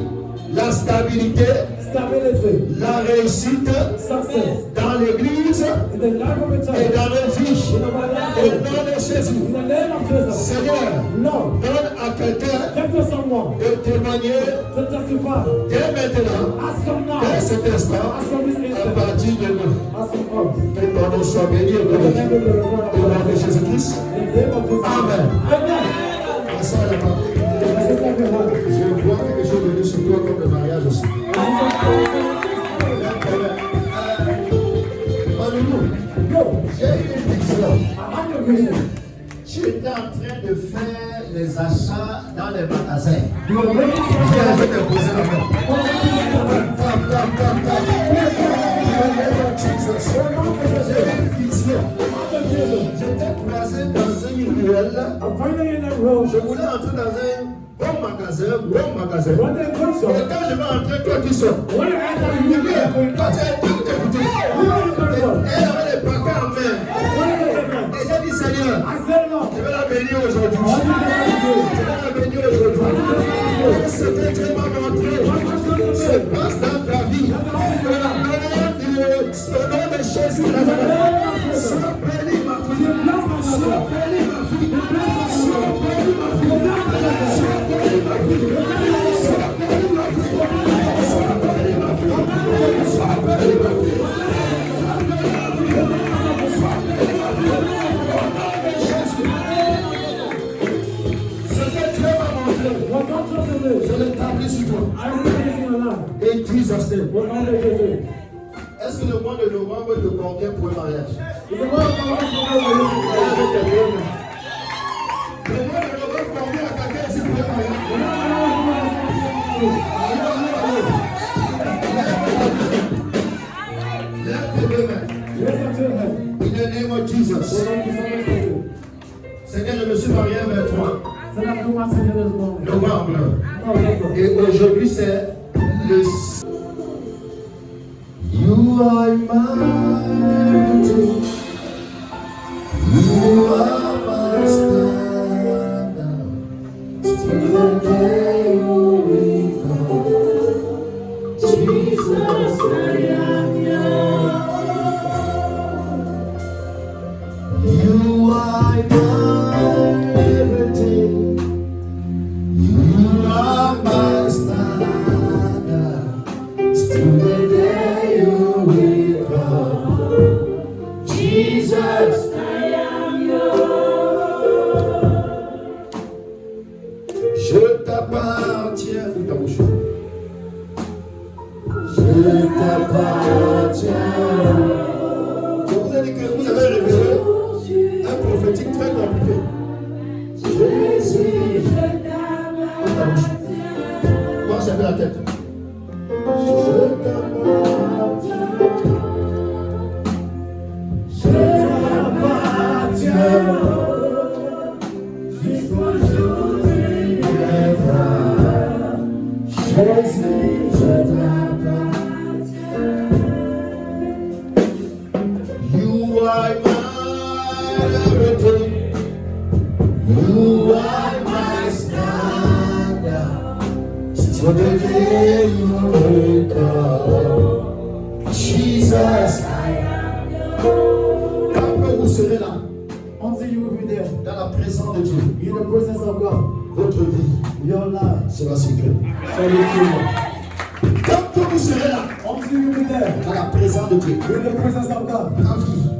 Speaker 3: la stabilité,
Speaker 4: Stability.
Speaker 3: la réussite
Speaker 4: Success.
Speaker 3: dans l'église
Speaker 4: In the life of a
Speaker 3: et
Speaker 4: church.
Speaker 3: dans nos vies.
Speaker 4: In our
Speaker 3: Au
Speaker 4: life.
Speaker 3: nom de Jésus,
Speaker 4: In the name of Jesus.
Speaker 3: Seigneur,
Speaker 4: Lord,
Speaker 3: donne à quelqu'un
Speaker 4: give to someone
Speaker 3: de témoigner
Speaker 4: to testify.
Speaker 3: dès maintenant,
Speaker 4: As from now.
Speaker 3: dès cet instant,
Speaker 4: As from this
Speaker 3: à
Speaker 4: instant.
Speaker 3: partir de nous.
Speaker 4: As from us.
Speaker 3: Que ton nom soit béni et
Speaker 4: In the name
Speaker 3: glorifié.
Speaker 4: of the Lord
Speaker 3: Au nom de Jésus-Christ.
Speaker 4: In the name of Jesus.
Speaker 3: Amen.
Speaker 4: Amen.
Speaker 3: Passons à la partie.
Speaker 4: My sister Behan.
Speaker 3: Je vois quelque chose venir sur toi comme le mariage aussi. Manoulou,
Speaker 4: No,
Speaker 3: j'ai une vision.
Speaker 4: I have your vision.
Speaker 3: Tu étais en train de faire les achats dans les magasins.
Speaker 4: You are ready to
Speaker 3: Viens, je vais te poser la main.
Speaker 4: go.
Speaker 3: Tap, tap, tap, tap. J'ai une vision. J'étais croisé dans une ruelle.
Speaker 4: I'm finally in that road.
Speaker 3: Je voulais entrer dans un bon magasin, bon magasin.
Speaker 4: One day, good
Speaker 3: Et
Speaker 4: song.
Speaker 3: quand je vais entrer, toi tu sors.
Speaker 4: When I enter,
Speaker 3: Il
Speaker 4: you
Speaker 3: dit,
Speaker 4: are going
Speaker 3: toi
Speaker 4: to.
Speaker 3: tu es tout écouté. Et elle avait les paquets en main.
Speaker 4: What is it, man?
Speaker 3: Et j'ai dit, Seigneur,
Speaker 4: I said no.
Speaker 3: je vais la bénir aujourd'hui.
Speaker 4: What do you have to do?
Speaker 3: Je vais la bénir aujourd'hui. Et ce que Dieu m'a montré se passe dans ta vie. Que la manière de ce nom de Jésus de Nazareth soit bénie, ma fille. Soit bénie, ma fille. Soit bénie, ma fille. Soit bénie, ma fille. Soit bénie, ma fille. Soit bénie, ma fille. Soit bénie, ma fille.
Speaker 4: What God told you to do.
Speaker 3: Je l'établis sur toi.
Speaker 4: I will be in your life.
Speaker 3: Et Jesus name.
Speaker 4: What God told you to do.
Speaker 3: Est-ce que le mois de novembre te convient pour un mariage?
Speaker 4: It's the word of God for you.
Speaker 3: Le mois de novembre convient à quelqu'un ici pour un mariage? Lève tes deux mains.
Speaker 4: Yes, I'm still here.
Speaker 3: In the name of Jesus.
Speaker 4: So thank you so much for you.
Speaker 3: Seigneur, je me suis marié avec toi.
Speaker 4: So now come on, Seigneur, this morning.
Speaker 3: Novembre.
Speaker 4: No, yes, sir.
Speaker 3: Et aujourd'hui, c'est le. You are mighty. You are my standard. Still the day you will come. Jesus, I am yours. You are my everything. You are my standard. Still the day you will come. Jesus, I am yours. Je t'appartiens. Ouvre ta bouche. Je t'appartiens. Je vous ai dit que vous avez révélé un prophétique très compliqué. Jésus, je t'appartiens. Penche un peu la tête. Je t'appartiens. Je t'appartiens. Jusqu'au jour du viendra. Jésus, je t'appartiens. You are my everything. You are my standard. Still the day you will come. Jesus, I am yours. Quand que vous serez là,
Speaker 4: Until you will be there,
Speaker 3: dans la présence de Dieu,
Speaker 4: in the presence of God,
Speaker 3: votre vie
Speaker 4: your life
Speaker 3: sera sécure.
Speaker 4: shall be free.
Speaker 3: Quand que vous serez là,
Speaker 4: Until you will be there,
Speaker 3: dans la présence de Dieu,
Speaker 4: in the presence of God,
Speaker 3: ta vie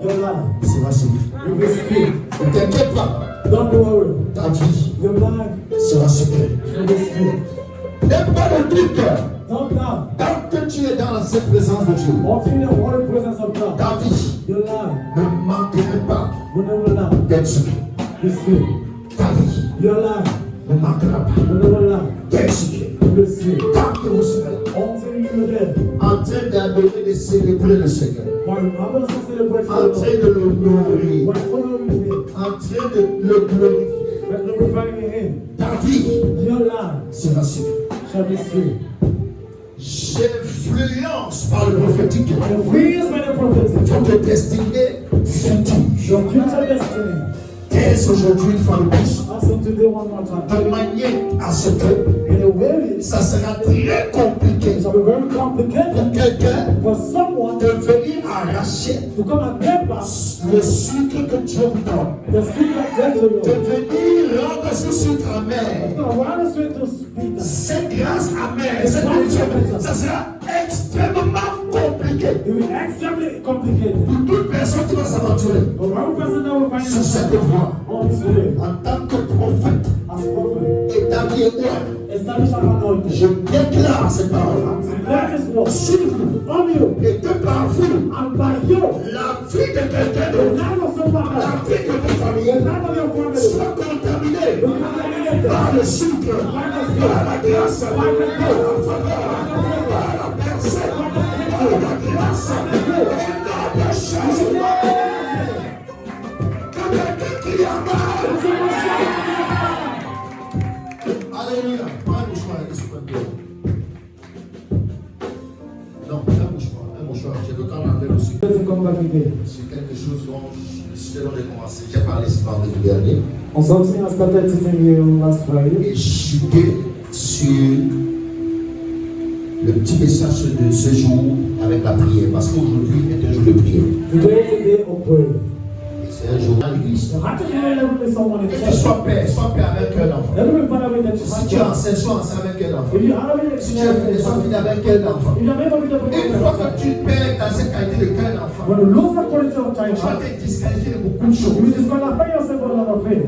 Speaker 4: Your life.
Speaker 3: sera sauvé.
Speaker 4: You will speak.
Speaker 3: Ne t'inquiète pas,
Speaker 4: Don't worry.
Speaker 3: ta vie
Speaker 4: Your life.
Speaker 3: sera secrète.
Speaker 4: You will speak.
Speaker 3: N'aie pas de doute.
Speaker 4: Don't doubt.
Speaker 3: Tant que tu es dans cette présence de Dieu,
Speaker 4: Walking in the holy presence of God.
Speaker 3: ta vie
Speaker 4: Your life
Speaker 3: ne manquera pas
Speaker 4: will never lack.
Speaker 3: d'être secrète.
Speaker 4: You speak.
Speaker 3: Ta vie
Speaker 4: Your life
Speaker 3: ne manquera pas
Speaker 4: will never lack.
Speaker 3: d'être secrète.
Speaker 4: You will speak.
Speaker 3: Tant que vous serez là,
Speaker 4: Until you're there.
Speaker 3: en train d'adorer et de célébrer le Seigneur,
Speaker 4: While I'm going to celebrate
Speaker 3: en
Speaker 4: for
Speaker 3: train
Speaker 4: the
Speaker 3: de le nourrir,
Speaker 4: Lord. While following Him.
Speaker 3: en train de le glorifier,
Speaker 4: When glorifying Him.
Speaker 3: ta vie
Speaker 4: Your life
Speaker 3: sera secrète.
Speaker 4: shall be free.
Speaker 3: J'influence par le prophétique
Speaker 4: And we as many prophets.
Speaker 3: votre destinée future.
Speaker 4: Your future destiny.
Speaker 3: Dès aujourd'hui, une fois de plus,
Speaker 4: Ask today one more
Speaker 3: de
Speaker 4: time.
Speaker 3: manière à ce que
Speaker 4: In a way,
Speaker 3: ça sera très compliqué
Speaker 4: it shall be very
Speaker 3: pour
Speaker 4: complicated
Speaker 3: quelqu'un
Speaker 4: for someone
Speaker 3: de venir arracher
Speaker 4: to come and get back
Speaker 3: le sucre que Dieu vous donne,
Speaker 4: the spirit of death to
Speaker 3: de
Speaker 4: you.
Speaker 3: venir rendre ce sucre amer.
Speaker 4: No, run straight to speak.
Speaker 3: Cette grâce amère, cette nourriture, ça sera extrêmement compliqué
Speaker 4: It will be extremely complicated.
Speaker 3: pour toute personne qui va s'aventurer
Speaker 4: But one person that will find
Speaker 3: sur cette voie
Speaker 4: on this way
Speaker 3: en tant que prophète
Speaker 4: as prophet,
Speaker 3: établi et moi,
Speaker 4: establish an anointing.
Speaker 3: je déclare cette parole
Speaker 4: Declare His word
Speaker 3: sur vous
Speaker 4: on you
Speaker 3: et que par vous,
Speaker 4: and by you,
Speaker 3: la vie de quelqu'un
Speaker 4: the
Speaker 3: d'autre,
Speaker 4: life of someone
Speaker 3: la
Speaker 4: else,
Speaker 3: vie de votre
Speaker 4: the
Speaker 3: famille
Speaker 4: life of your family,
Speaker 3: soit contaminée
Speaker 4: will be contaminated.
Speaker 3: par le sucre, par la grâce, par la faveur, par la personne, par la grâce, et dans le changement. Que quelqu'un qui a mal. Alléluia. Pas un mouchoir, il se peut. Non, un mouchoir, un mouchoir. J'ai le temps d'enlever le sucre.
Speaker 4: Let's come back again.
Speaker 3: C'est quelque chose dont je suis de commencer. J'ai parlé ce vendredi dernier.
Speaker 4: On something I started teaching you last Friday.
Speaker 3: Et chuter sur le petit message de ce jour avec la prière. Parce qu'aujourd'hui est un jour de prière.
Speaker 4: Today is a day of prayer.
Speaker 3: Et c'est un jour dans l'église.
Speaker 4: So how can you never someone in
Speaker 3: Que tu
Speaker 4: church?
Speaker 3: sois père avec un enfant.
Speaker 4: Let me find out that
Speaker 3: Si tu es enceinte, sois enceinte avec un enfant.
Speaker 4: if you are really
Speaker 3: Si tu es fidèle, sois fidèle avec un enfant.
Speaker 4: if you are never with
Speaker 3: Une fois que tu perds dans cette qualité de qu'un enfant,
Speaker 4: when you lose that quality of
Speaker 3: tu vas
Speaker 4: child,
Speaker 3: te disqualifier de beaucoup de
Speaker 4: you will
Speaker 3: choses.
Speaker 4: disqualify yourself for a lot of things.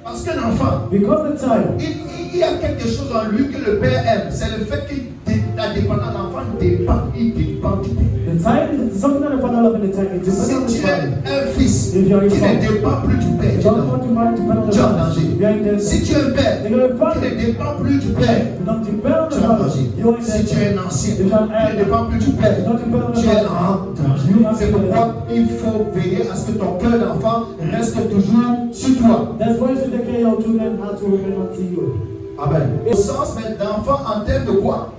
Speaker 3: Parce qu'un enfant,
Speaker 4: Because the child,
Speaker 3: il y a quelque chose en lui que le père aime. C'est le fait qu'il est dépendant. L'enfant dépend, il dépend du père.
Speaker 4: the child is something that the father love in the child. It depends on the
Speaker 3: Si tu
Speaker 4: child.
Speaker 3: es un fils qui
Speaker 4: If you are a
Speaker 3: ne
Speaker 4: son,
Speaker 3: dépend plus du père, tu es
Speaker 4: don't
Speaker 3: dans-
Speaker 4: want to marry depend on the
Speaker 3: tu es en
Speaker 4: father.
Speaker 3: danger.
Speaker 4: You are in danger.
Speaker 3: Si tu es un père
Speaker 4: If you are a
Speaker 3: qui
Speaker 4: father,
Speaker 3: ne dépend plus du père,
Speaker 4: you don't depend on
Speaker 3: tu
Speaker 4: the
Speaker 3: es en
Speaker 4: father.
Speaker 3: danger.
Speaker 4: You are in
Speaker 3: Si tu es
Speaker 4: danger.
Speaker 3: un ancien
Speaker 4: If
Speaker 3: qui
Speaker 4: you are an
Speaker 3: ne dépend plus du père,
Speaker 4: don't depend on the
Speaker 3: tu es
Speaker 4: father.
Speaker 3: en danger. C'est pourquoi il faut veiller à ce que ton cœur d'enfant reste toujours sur toi.
Speaker 4: That's why you should take care of your children how to remain unto you.
Speaker 3: Amen. Au sens mais d'enfant en termes de quoi?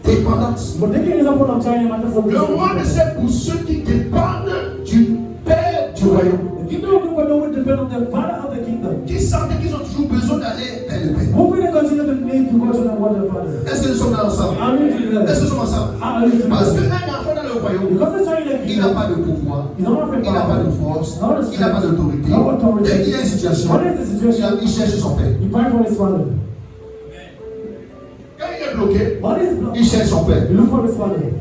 Speaker 3: Dépendance.
Speaker 4: But taking example of child matters of
Speaker 3: Le roi de c'est pour ceux qui dépendent du Père du royaume.
Speaker 4: the kingdom of God don't depend on the father of the kingdom.
Speaker 3: Qui sentent qu'ils ont toujours besoin d'aller vers le Père.
Speaker 4: Who will they continue to need to go to the word of the father?
Speaker 3: Est-ce que nous sommes là ensemble?
Speaker 4: Are we
Speaker 3: Est-ce que
Speaker 4: together?
Speaker 3: nous sommes ensemble?
Speaker 4: Are we
Speaker 3: Parce
Speaker 4: together?
Speaker 3: qu'un enfant dans le royaume,
Speaker 4: Because the child in the
Speaker 3: il n'a
Speaker 4: kingdom,
Speaker 3: pas de pouvoir,
Speaker 4: he don't have
Speaker 3: il n'a pas de
Speaker 4: power.
Speaker 3: force,
Speaker 4: No
Speaker 3: il n'a pas d'autorité.
Speaker 4: No authority.
Speaker 3: Dès qu'il y a une situation,
Speaker 4: What is the situation?
Speaker 3: il cherche son Père.
Speaker 4: He fight for his father.
Speaker 3: Quand il est bloqué,
Speaker 4: What is blood?
Speaker 3: il cherche son Père.
Speaker 4: He look for his father.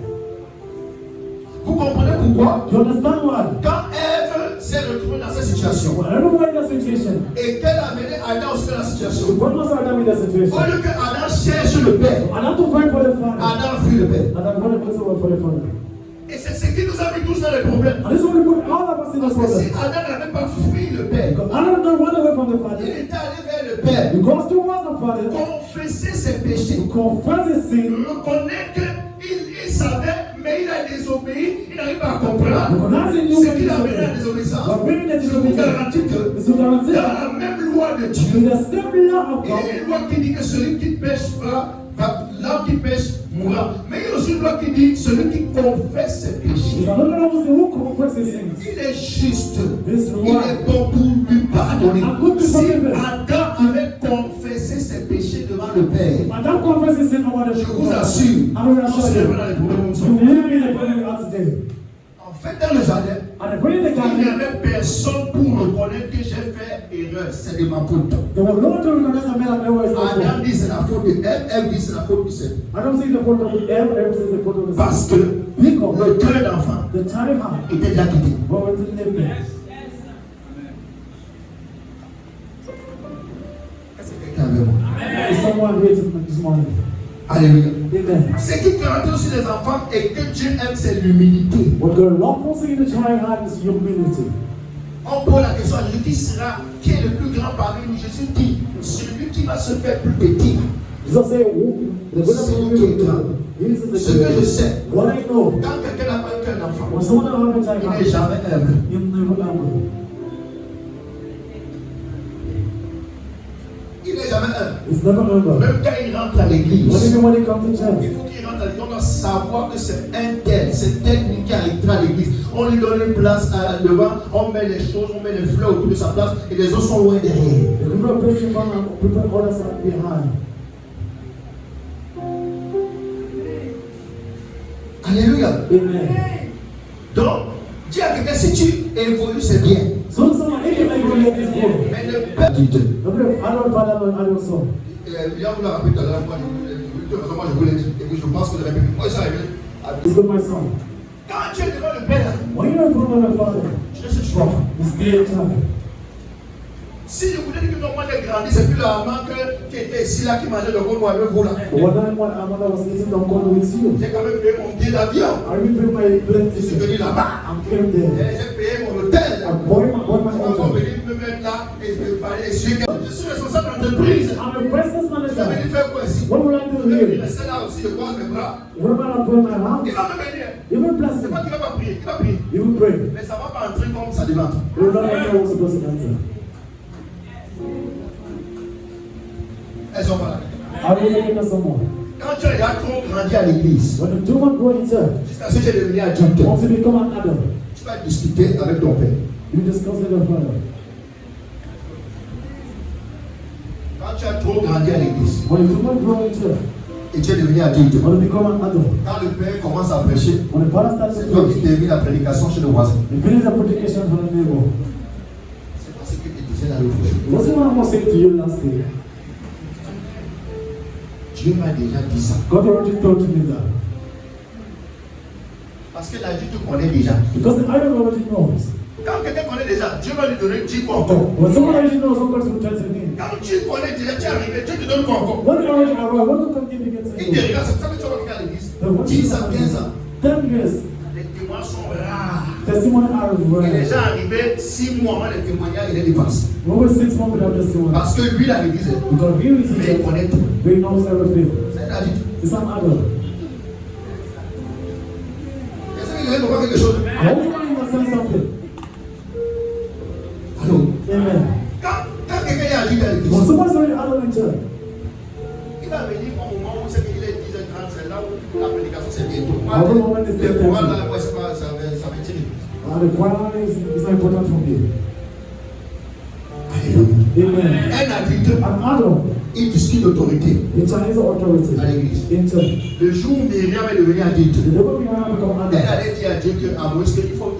Speaker 3: Vous comprenez pourquoi?
Speaker 4: You understand why?
Speaker 3: Quand Ève s'est retrouvée dans cette situation
Speaker 4: When everyone in the situation,
Speaker 3: et qu'elle a amené Adam aussi dans la situation,
Speaker 4: what must Adam in the
Speaker 3: au
Speaker 4: situation?
Speaker 3: lieu que Adam cherche le Père,
Speaker 4: Adam to fight for the father.
Speaker 3: Adam fuit le Père.
Speaker 4: Adam wanted to for the father.
Speaker 3: Et c'est ce qui nous a mis tous dans les problèmes.
Speaker 4: And this is what we put all of us in this
Speaker 3: Parce que si
Speaker 4: problem.
Speaker 3: Adam n'avait pas fui le Père,
Speaker 4: Because Adam don't run away from the
Speaker 3: il
Speaker 4: father.
Speaker 3: était allé vers le Père,
Speaker 4: He goes towards the father,
Speaker 3: confesser ses péchés,
Speaker 4: confess his sin,
Speaker 3: reconnaître qu'il savait, mais il a désobéi, il n'arrive pas à comprendre
Speaker 4: recognize he knew
Speaker 3: ce
Speaker 4: what
Speaker 3: qui
Speaker 4: he
Speaker 3: l'a amené à la
Speaker 4: was
Speaker 3: désobéissance.
Speaker 4: but bringing the
Speaker 3: Je vous
Speaker 4: disobedience.
Speaker 3: garantis que
Speaker 4: It's to guarantee
Speaker 3: dans la même loi de
Speaker 4: in
Speaker 3: Dieu,
Speaker 4: the same law of
Speaker 3: il y a
Speaker 4: God,
Speaker 3: une loi qui dit que celui qui pêche l'homme qui pêche mourra. Mais il y a aussi une loi qui dit celui qui confesse ses péchés.
Speaker 4: is another law who confess his sins.
Speaker 3: Il est juste.
Speaker 4: This
Speaker 3: Il
Speaker 4: law,
Speaker 3: est bon pour lui pardonner.
Speaker 4: I'm good to
Speaker 3: Si
Speaker 4: forgive him.
Speaker 3: Adam avait confessé ses péchés devant le Père,
Speaker 4: Adam confess his sin over the
Speaker 3: je vous assure,
Speaker 4: I will
Speaker 3: on
Speaker 4: assure
Speaker 3: serait
Speaker 4: you,
Speaker 3: pas dans les problèmes où nous
Speaker 4: you
Speaker 3: sommes.
Speaker 4: will be in the problem you are today.
Speaker 3: En fait, dans le jardin,
Speaker 4: And the very
Speaker 3: il n'y
Speaker 4: garden,
Speaker 3: avait personne pour reconnaître que j'ai fait erreur. C'est de ma faute.
Speaker 4: there was no one to recognize a man and never is not
Speaker 3: Adam dit c'est la faute de Ève, Ève dit c'est la faute du Seigneur.
Speaker 4: I don't see the photo of Eve, Eve says the photo of the
Speaker 3: Parce que
Speaker 4: Because difficult.
Speaker 3: Le cœur d'enfant
Speaker 4: The child heart.
Speaker 3: était déjà quitté.
Speaker 4: What was the name?
Speaker 3: Est-ce que quelqu'un avec moi?
Speaker 4: Is someone waiting this morning?
Speaker 3: Alléluia.
Speaker 4: Amen.
Speaker 3: Ce qui caractérise les enfants et que Dieu aime, c'est l'humilité.
Speaker 4: What the Lord wants in the child heart is humility.
Speaker 3: On pose la question à Jésus, qui est le plus grand parmi nous? Jésus dit, celui qui va se faire plus petit.
Speaker 4: Jesus said, the
Speaker 3: Ce que je sais,
Speaker 4: what I know,
Speaker 3: quand quelqu'un n'a pas un cœur d'enfant,
Speaker 4: when someone has a child
Speaker 3: il
Speaker 4: heart,
Speaker 3: n'est jamais humble.
Speaker 4: you're never humble.
Speaker 3: Il n'est jamais humble.
Speaker 4: It's never humble.
Speaker 3: Même quand il rentre à
Speaker 4: What
Speaker 3: l'église,
Speaker 4: even when they come to
Speaker 3: il
Speaker 4: church?
Speaker 3: faut qu'il rentre à l'église. On doit savoir que c'est un tel, c'est tel qui arrivera à l'église. On lui donne une place devant, on met les choses, on met les fleurs autour de sa place et les autres sont loin derrière.
Speaker 4: The people are preaching from people others are behind.
Speaker 3: Alléluia.
Speaker 4: Amen.
Speaker 3: Donc, dis à quelqu'un, si tu évolues, c'est bien.
Speaker 4: So someone, if you make your life is good.
Speaker 3: Mais ne perds du temps.
Speaker 4: I don't father, I don't son.
Speaker 3: Bien, vous l'avez rappelé tout à l'heure, moi je vous l'ai dit, et puis je pense que vous l'avez vu. Moi, ça arrive.
Speaker 4: It's good, my son.
Speaker 3: Quand tu es devant le Père,
Speaker 4: When you're in front of the Father,
Speaker 3: tu laisses le choix.
Speaker 4: it's their time.
Speaker 3: Si je vous dis que moi j'ai grandi, c'est plus la maman qui était ici là, qui mangeait le bon avec vous là.
Speaker 4: What I was eating, don't go with you.
Speaker 3: J'ai quand même payé mon billet d'avion.
Speaker 4: I will pay my plane
Speaker 3: Je suis
Speaker 4: ticket.
Speaker 3: venu là-bas.
Speaker 4: I'm came
Speaker 3: Et
Speaker 4: there.
Speaker 3: j'ai payé mon hôtel.
Speaker 4: I bought my
Speaker 3: Je vais encore
Speaker 4: hotel.
Speaker 3: venir me mettre là et me parler. Je suis responsable d'entreprise.
Speaker 4: I'm a business
Speaker 3: Je vais
Speaker 4: manager.
Speaker 3: venir faire quoi ici?
Speaker 4: What will I
Speaker 3: Je
Speaker 4: do
Speaker 3: vais venir
Speaker 4: here?
Speaker 3: rester là aussi, je croise mes bras.
Speaker 4: What about I put my house?
Speaker 3: Il va me venir.
Speaker 4: You will bless
Speaker 3: C'est
Speaker 4: him.
Speaker 3: pas qu'il va pas prier, il va prier.
Speaker 4: You will pray.
Speaker 3: Mais ça va pas entrer comme ça demande.
Speaker 4: You will not enter what's supposed to enter.
Speaker 3: Elles sont pas là.
Speaker 4: I will look into someone.
Speaker 3: Quand tu as trop grandi à l'église,
Speaker 4: When the two men go in church,
Speaker 3: jusqu'à ce que tu es devenu adulte,
Speaker 4: once you become an adult,
Speaker 3: tu vas discuter avec ton père.
Speaker 4: you discuss with your father.
Speaker 3: Quand tu as trop grandi à l'église
Speaker 4: When the two men grow in church,
Speaker 3: et tu es devenu adulte,
Speaker 4: when you become an adult,
Speaker 3: quand le père commence à prêcher,
Speaker 4: when the father starts to
Speaker 3: c'est toi qui
Speaker 4: preach,
Speaker 3: termine la prédication chez le voisin.
Speaker 4: you finish the predication for the neighbor.
Speaker 3: C'est pas ce que tu disais la l'autre jour.
Speaker 4: What's the one I was saying to you last day?
Speaker 3: Dieu m'a déjà dit ça.
Speaker 4: God already told me that.
Speaker 3: Parce que l'adulte connaît déjà.
Speaker 4: Because the adult already knows.
Speaker 3: Quand quelqu'un connaît déjà, Dieu va lui donner 10 fois encore.
Speaker 4: When someone already knows, someone will tell him.
Speaker 3: Quand tu connais déjà, tu es arrivé, Dieu te donne quoi encore?
Speaker 4: When you already arrive, what do you think you get to
Speaker 3: Il te
Speaker 4: do?
Speaker 3: regarde, c'est ça que tu vas regarder à l'église. 10
Speaker 4: 10
Speaker 3: ans, 15 ans.
Speaker 4: 10 years.
Speaker 3: Les témoins sont rares.
Speaker 4: Testimony are
Speaker 3: Il est
Speaker 4: rare.
Speaker 3: déjà arrivé 6 mois avant les témoignages, il est dépassé.
Speaker 4: We were 6 months without testimony.
Speaker 3: Parce que lui, là, l'église,
Speaker 4: Because here is
Speaker 3: mais il
Speaker 4: the church,
Speaker 3: connaît tout.
Speaker 4: he knows everything.
Speaker 3: C'est un adulte.
Speaker 4: It's an adult.
Speaker 3: Est-ce que quelqu'un comprend quelque chose?
Speaker 4: I hope you understand something.
Speaker 3: Allô?
Speaker 4: Amen.
Speaker 3: Quand quelqu'un est adulte à
Speaker 4: When
Speaker 3: l'église,
Speaker 4: someone's already adult in church,
Speaker 3: il va venir au moment où c'est qu'il est 10h30, c'est là où la prédication c'est bientôt.
Speaker 4: Ah oui, moment de
Speaker 3: Le courant là, ouais, c'est pas, ça va tirer.
Speaker 4: the choir is not important for me.
Speaker 3: Alléluia.
Speaker 4: Amen.
Speaker 3: Un adulte,
Speaker 4: An adult
Speaker 3: il discute d'autorité
Speaker 4: in Chinese authority
Speaker 3: à l'église.
Speaker 4: in church.
Speaker 3: Le jour où Myriam est devenue adulte,
Speaker 4: The devil behind become
Speaker 3: elle
Speaker 4: adult.
Speaker 3: allait dire à Dieu qu'à Moïse qu'il faut.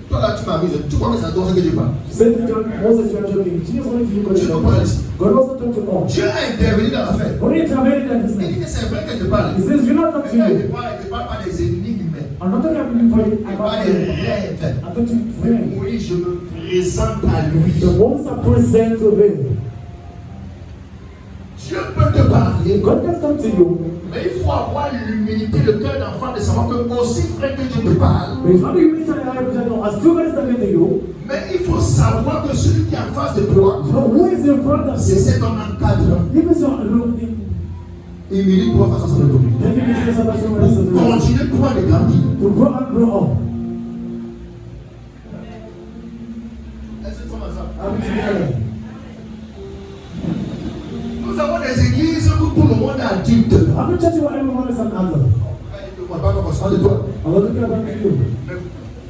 Speaker 3: Toi là, tu m'amuses. Tu crois que c'est à toi que Dieu parle.
Speaker 4: Said to John, Moses, you are joking. Jesus wanted to
Speaker 3: Dieu
Speaker 4: you,
Speaker 3: nous parle ici.
Speaker 4: God wasn't talking to all.
Speaker 3: Dieu a intervenu dans l'affaire.
Speaker 4: When he intervened in his
Speaker 3: Il dit
Speaker 4: name,
Speaker 3: que c'est vrai qu'elle te parle.
Speaker 4: he says, you're not talking
Speaker 3: Mais
Speaker 4: to
Speaker 3: elle
Speaker 4: you.
Speaker 3: ne parle pas des énigmes.
Speaker 4: I'm not talking for you.
Speaker 3: Elle
Speaker 4: I'm
Speaker 3: parle
Speaker 4: not
Speaker 3: des
Speaker 4: talking.
Speaker 3: rêves.
Speaker 4: I'm talking to him.
Speaker 3: Oui, je me présente à lui.
Speaker 4: The ones that present to him.
Speaker 3: Dieu peut te parler,
Speaker 4: God can come to you,
Speaker 3: mais il faut avoir l'humilité, le cœur d'enfant de savoir que aussi vrai que Dieu te parle,
Speaker 4: but how do you reach out your eyes and know, as two guys talking to you,
Speaker 3: mais il faut savoir que celui qui est en face de toi,
Speaker 4: so who is in front of
Speaker 3: si
Speaker 4: you?
Speaker 3: c'est ton encadrant,
Speaker 4: If it's your alone,
Speaker 3: il mérite toi face à son autorité.
Speaker 4: then you can say something else to do.
Speaker 3: Continue toi de grandir.
Speaker 4: To grow and grow up.
Speaker 3: Est-ce que tu comprends ça?
Speaker 4: I'm together.
Speaker 3: Nous avons des églises où tout le monde est adulte.
Speaker 4: I'm not church where everyone is an adult.
Speaker 3: Je ne vois pas comment ça de toi.
Speaker 4: I'm not talking about you.
Speaker 3: Mais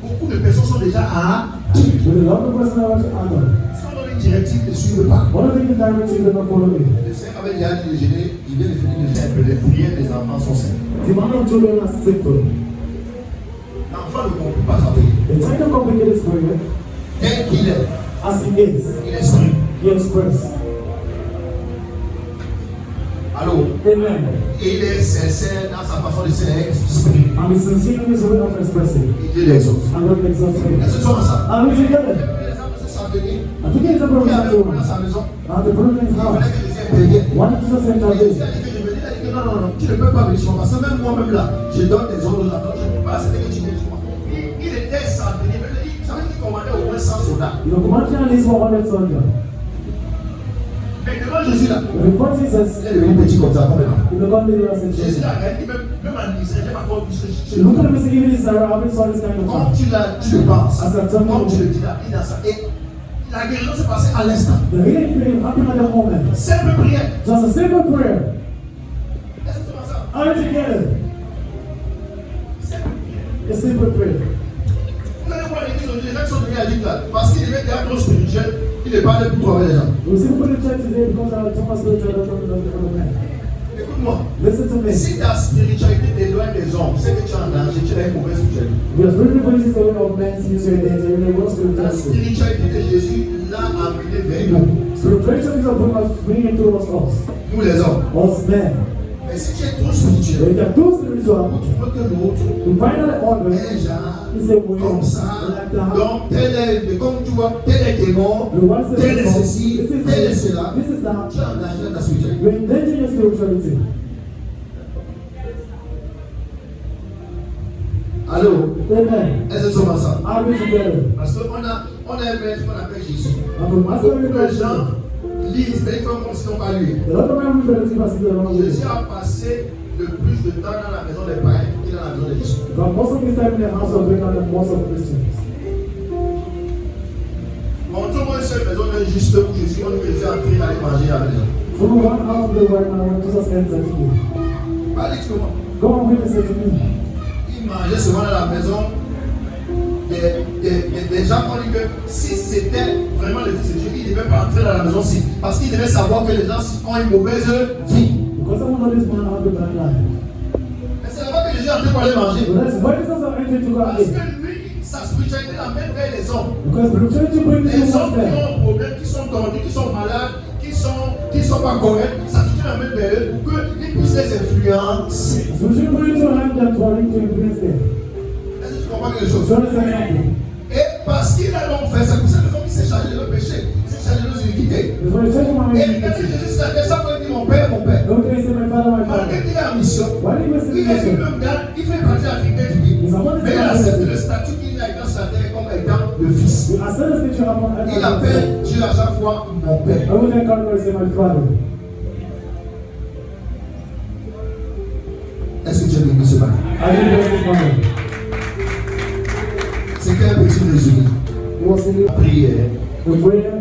Speaker 3: beaucoup de personnes sont déjà adultes.
Speaker 4: But a lot of person are adult.
Speaker 3: Si on donne une directive, ne suivent pas.
Speaker 4: One of the things directions they don't follow me.
Speaker 3: Le Seigneur avait déjà dit déjeuner, il vient de finir de faire les prières des enfants sont simples.
Speaker 4: The amount of children are simple.
Speaker 3: L'enfant ne comprend pas sa prière.
Speaker 4: The trying to complicate his prayer
Speaker 3: Tel qu'il est,
Speaker 4: as he is,
Speaker 3: il est strict.
Speaker 4: he express.
Speaker 3: Allô?
Speaker 4: Amen.
Speaker 3: Et il est sincère dans sa façon de s'exprimer.
Speaker 4: And he's sincere in his way of expressing.
Speaker 3: Et Dieu l'exauce.
Speaker 4: And God exalts him.
Speaker 3: Est-ce que tu vois ça?
Speaker 4: Are we together?
Speaker 3: Les gens se sont venus.
Speaker 4: I think it's a problem
Speaker 3: Qui avait
Speaker 4: too.
Speaker 3: dans sa maison?
Speaker 4: And the problem is
Speaker 3: Il
Speaker 4: how?
Speaker 3: fallait que Jésus intervienne.
Speaker 4: Why did Jesus enter
Speaker 3: Jésus
Speaker 4: this?
Speaker 3: a dit que je venais, il a dit que non, tu ne peux pas venir chez moi. Parce que même moi-même là, je donne des ordres aux enfants, je ne peux pas, c'était que tu viens chez moi. Il était centenier, il savait qu'il commandait au moins 100 soldats.
Speaker 4: You know, command at least 100 soldiers.
Speaker 3: Mais devant Jésus là,
Speaker 4: Before Jesus,
Speaker 3: il est devenu petit comme ça, complètement.
Speaker 4: he became the leader of the
Speaker 3: Jésus
Speaker 4: church.
Speaker 3: là, même en Israël, j'ai pas encore vu ce
Speaker 4: Look at him, even his having saw this kind of
Speaker 3: Comme
Speaker 4: thing.
Speaker 3: tu le penses,
Speaker 4: As a
Speaker 3: comme tu le dis là, il est dans ça. Et la guérison s'est passée à l'instant.
Speaker 4: The healing happened at the moment.
Speaker 3: Simple prière.
Speaker 4: Just a simple prayer.
Speaker 3: Est-ce que tu vois ça?
Speaker 4: Are we together?
Speaker 3: Simple prière.
Speaker 4: A simple prayer.
Speaker 3: Vous allez voir l'église aujourd'hui, les gens qui sont venus à l'île là, parce qu'il devait être trop spirituel, il ne parlait plus trop avec les gens.
Speaker 4: We see people in church today because our too much spiritual doctrine of the other man.
Speaker 3: Écoute-moi.
Speaker 4: Listen to me.
Speaker 3: Si ta spiritualité t'éloigne des hommes, c'est que tu es en danger, tu as une mauvaise spiritualité.
Speaker 4: Because spiritual police is the way of men to use your days, and the worst
Speaker 3: La
Speaker 4: spirituality.
Speaker 3: spiritualité de Jésus l'a amené vers nous,
Speaker 4: Spirituality is a bringing towards us.
Speaker 3: nous les hommes.
Speaker 4: Us men.
Speaker 3: Mais si tu es trop spirituel,
Speaker 4: When you are too spiritual,
Speaker 3: tu veux que l'autre
Speaker 4: you finally order
Speaker 3: est genre
Speaker 4: is a way
Speaker 3: comme ça.
Speaker 4: like that.
Speaker 3: Donc, tel est, comme tu vois, tel est démon,
Speaker 4: The one says,
Speaker 3: tel est ceci,
Speaker 4: this is
Speaker 3: tel est
Speaker 4: this,
Speaker 3: cela.
Speaker 4: this is that.
Speaker 3: Tu es en danger de ta spiritualité.
Speaker 4: You're endangering your spirituality.
Speaker 3: Allô?
Speaker 4: Amen.
Speaker 3: Est-ce que tu vois ça?
Speaker 4: Are we together?
Speaker 3: Parce qu'on a un maître qu'on appelle Jésus.
Speaker 4: And the master
Speaker 3: Beaucoup
Speaker 4: of
Speaker 3: de
Speaker 4: the
Speaker 3: gens lisent, mais ils font comme si on pas lu.
Speaker 4: a lot of men will believe us in the wrong way.
Speaker 3: Jésus a passé le plus de temps dans la maison des païens que dans la maison de Jésus.
Speaker 4: But most of his time in the house of God and most of Christians.
Speaker 3: Montre-moi une seule maison d'un juste où Jésus, on dit que Jésus est entré d'aller manger avec les gens.
Speaker 4: From one house of the right now, when Jesus enters to you.
Speaker 3: Pas directement.
Speaker 4: Go and witness it to me.
Speaker 3: Il mangeait souvent dans la maison des gens qui ont dit que si c'était vraiment le Fils de Dieu, il ne devait pas entrer dans la maison ci. Parce qu'il devait savoir que les gens ont une mauvaise vie.
Speaker 4: Because some of this man have the bad life.
Speaker 3: Mais c'est là-bas que Jésus est entré pour aller manger.
Speaker 4: But that's why Jesus are entering to go and
Speaker 3: Parce
Speaker 4: eat.
Speaker 3: que lui, sa spiritualité l'amène vers les hommes.
Speaker 4: Because spirituality brings
Speaker 3: Les
Speaker 4: you
Speaker 3: hommes qui
Speaker 4: much
Speaker 3: ont un problème, qui sont tordus, qui sont malades, qui sont pas corrects, ça se amène vers eux pour qu'ils puissent les influencer.
Speaker 4: Spirituality brings you hand them for him to influence them.
Speaker 3: Est-ce que tu comprends quelque chose?
Speaker 4: So understand something.
Speaker 3: Et parce qu'il a donc fait ça, c'est pour ça que l'homme s'est chargé de nos péchés, il s'est chargé de nos iniquités.
Speaker 4: Because when you check my
Speaker 3: Et
Speaker 4: name,
Speaker 3: quand Jésus s'est arrêté, chaque fois il dit mon père, mon père.
Speaker 4: don't they say my father, my
Speaker 3: Malgré
Speaker 4: father?
Speaker 3: qu'il est en mission,
Speaker 4: Why do you say
Speaker 3: il est
Speaker 4: this?
Speaker 3: lui-même dans, il fait partie de la Trinité divine. Mais il accepte le statut qu'il a dans sa terre comme étant le Fils.
Speaker 4: I said this picture upon
Speaker 3: Il appelle Dieu à chaque fois mon père.
Speaker 4: I wouldn't call God and say my father.
Speaker 3: Est-ce que tu as béni ce matin?
Speaker 4: I didn't know this morning.
Speaker 3: C'était un petit résumé.
Speaker 4: It was in
Speaker 3: La prière
Speaker 4: the prayer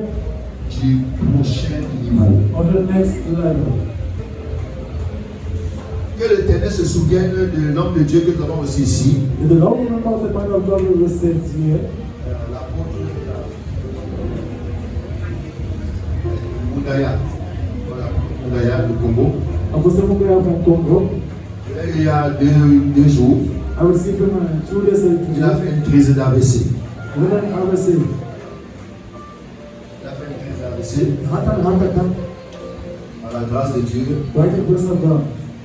Speaker 3: du prochain niveau.
Speaker 4: on the next level.
Speaker 3: Que l'Éternel se souvienne de l'homme de Dieu que nous avons aussi ici.
Speaker 4: If the Lord will remember the man of God we received here,
Speaker 3: L'apôtre Moudaya. Voilà, Moudaya du Congo.
Speaker 4: Apostle Mugaya from Congo,
Speaker 3: Il y a deux jours,
Speaker 4: I received him 2 days
Speaker 3: il a
Speaker 4: ago.
Speaker 3: fait une crise d'AVC.
Speaker 4: When I received
Speaker 3: Il a fait une crise d'AVC.
Speaker 4: heart attack,
Speaker 3: Par la grâce de Dieu,
Speaker 4: by the grace of God,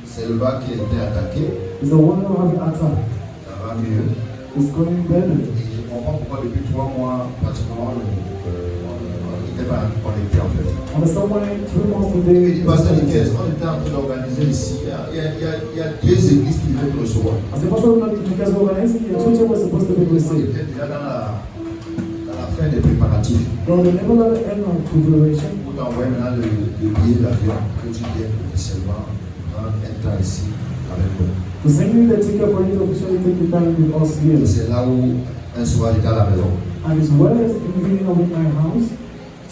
Speaker 3: c'est le bas qui a été attaqué.
Speaker 4: is the one who have attack.
Speaker 3: Ça va mieux.
Speaker 4: Is going better.
Speaker 3: Et je comprends pourquoi depuis 3 mois, pratiquement, on n'était pas connecté en fait.
Speaker 4: And someone 3 months
Speaker 3: Il
Speaker 4: today,
Speaker 3: dit, Pasteur Niquez, on était en train d'organiser ici. Il y a 2 églises qui devaient te recevoir.
Speaker 4: as a pastor because we're organizing the church was supposed to be
Speaker 3: On
Speaker 4: received.
Speaker 3: était déjà dans la fin des préparatifs.
Speaker 4: From the level of the end of preparation,
Speaker 3: Pour t'envoyer maintenant le billet d'avion que tu viennes officiellement prendre un temps ici avec nous.
Speaker 4: to send you the ticket for you to officially take the time with us here.
Speaker 3: Et c'est là où un soir j'étais à la maison.
Speaker 4: And as well as in the beginning of my house,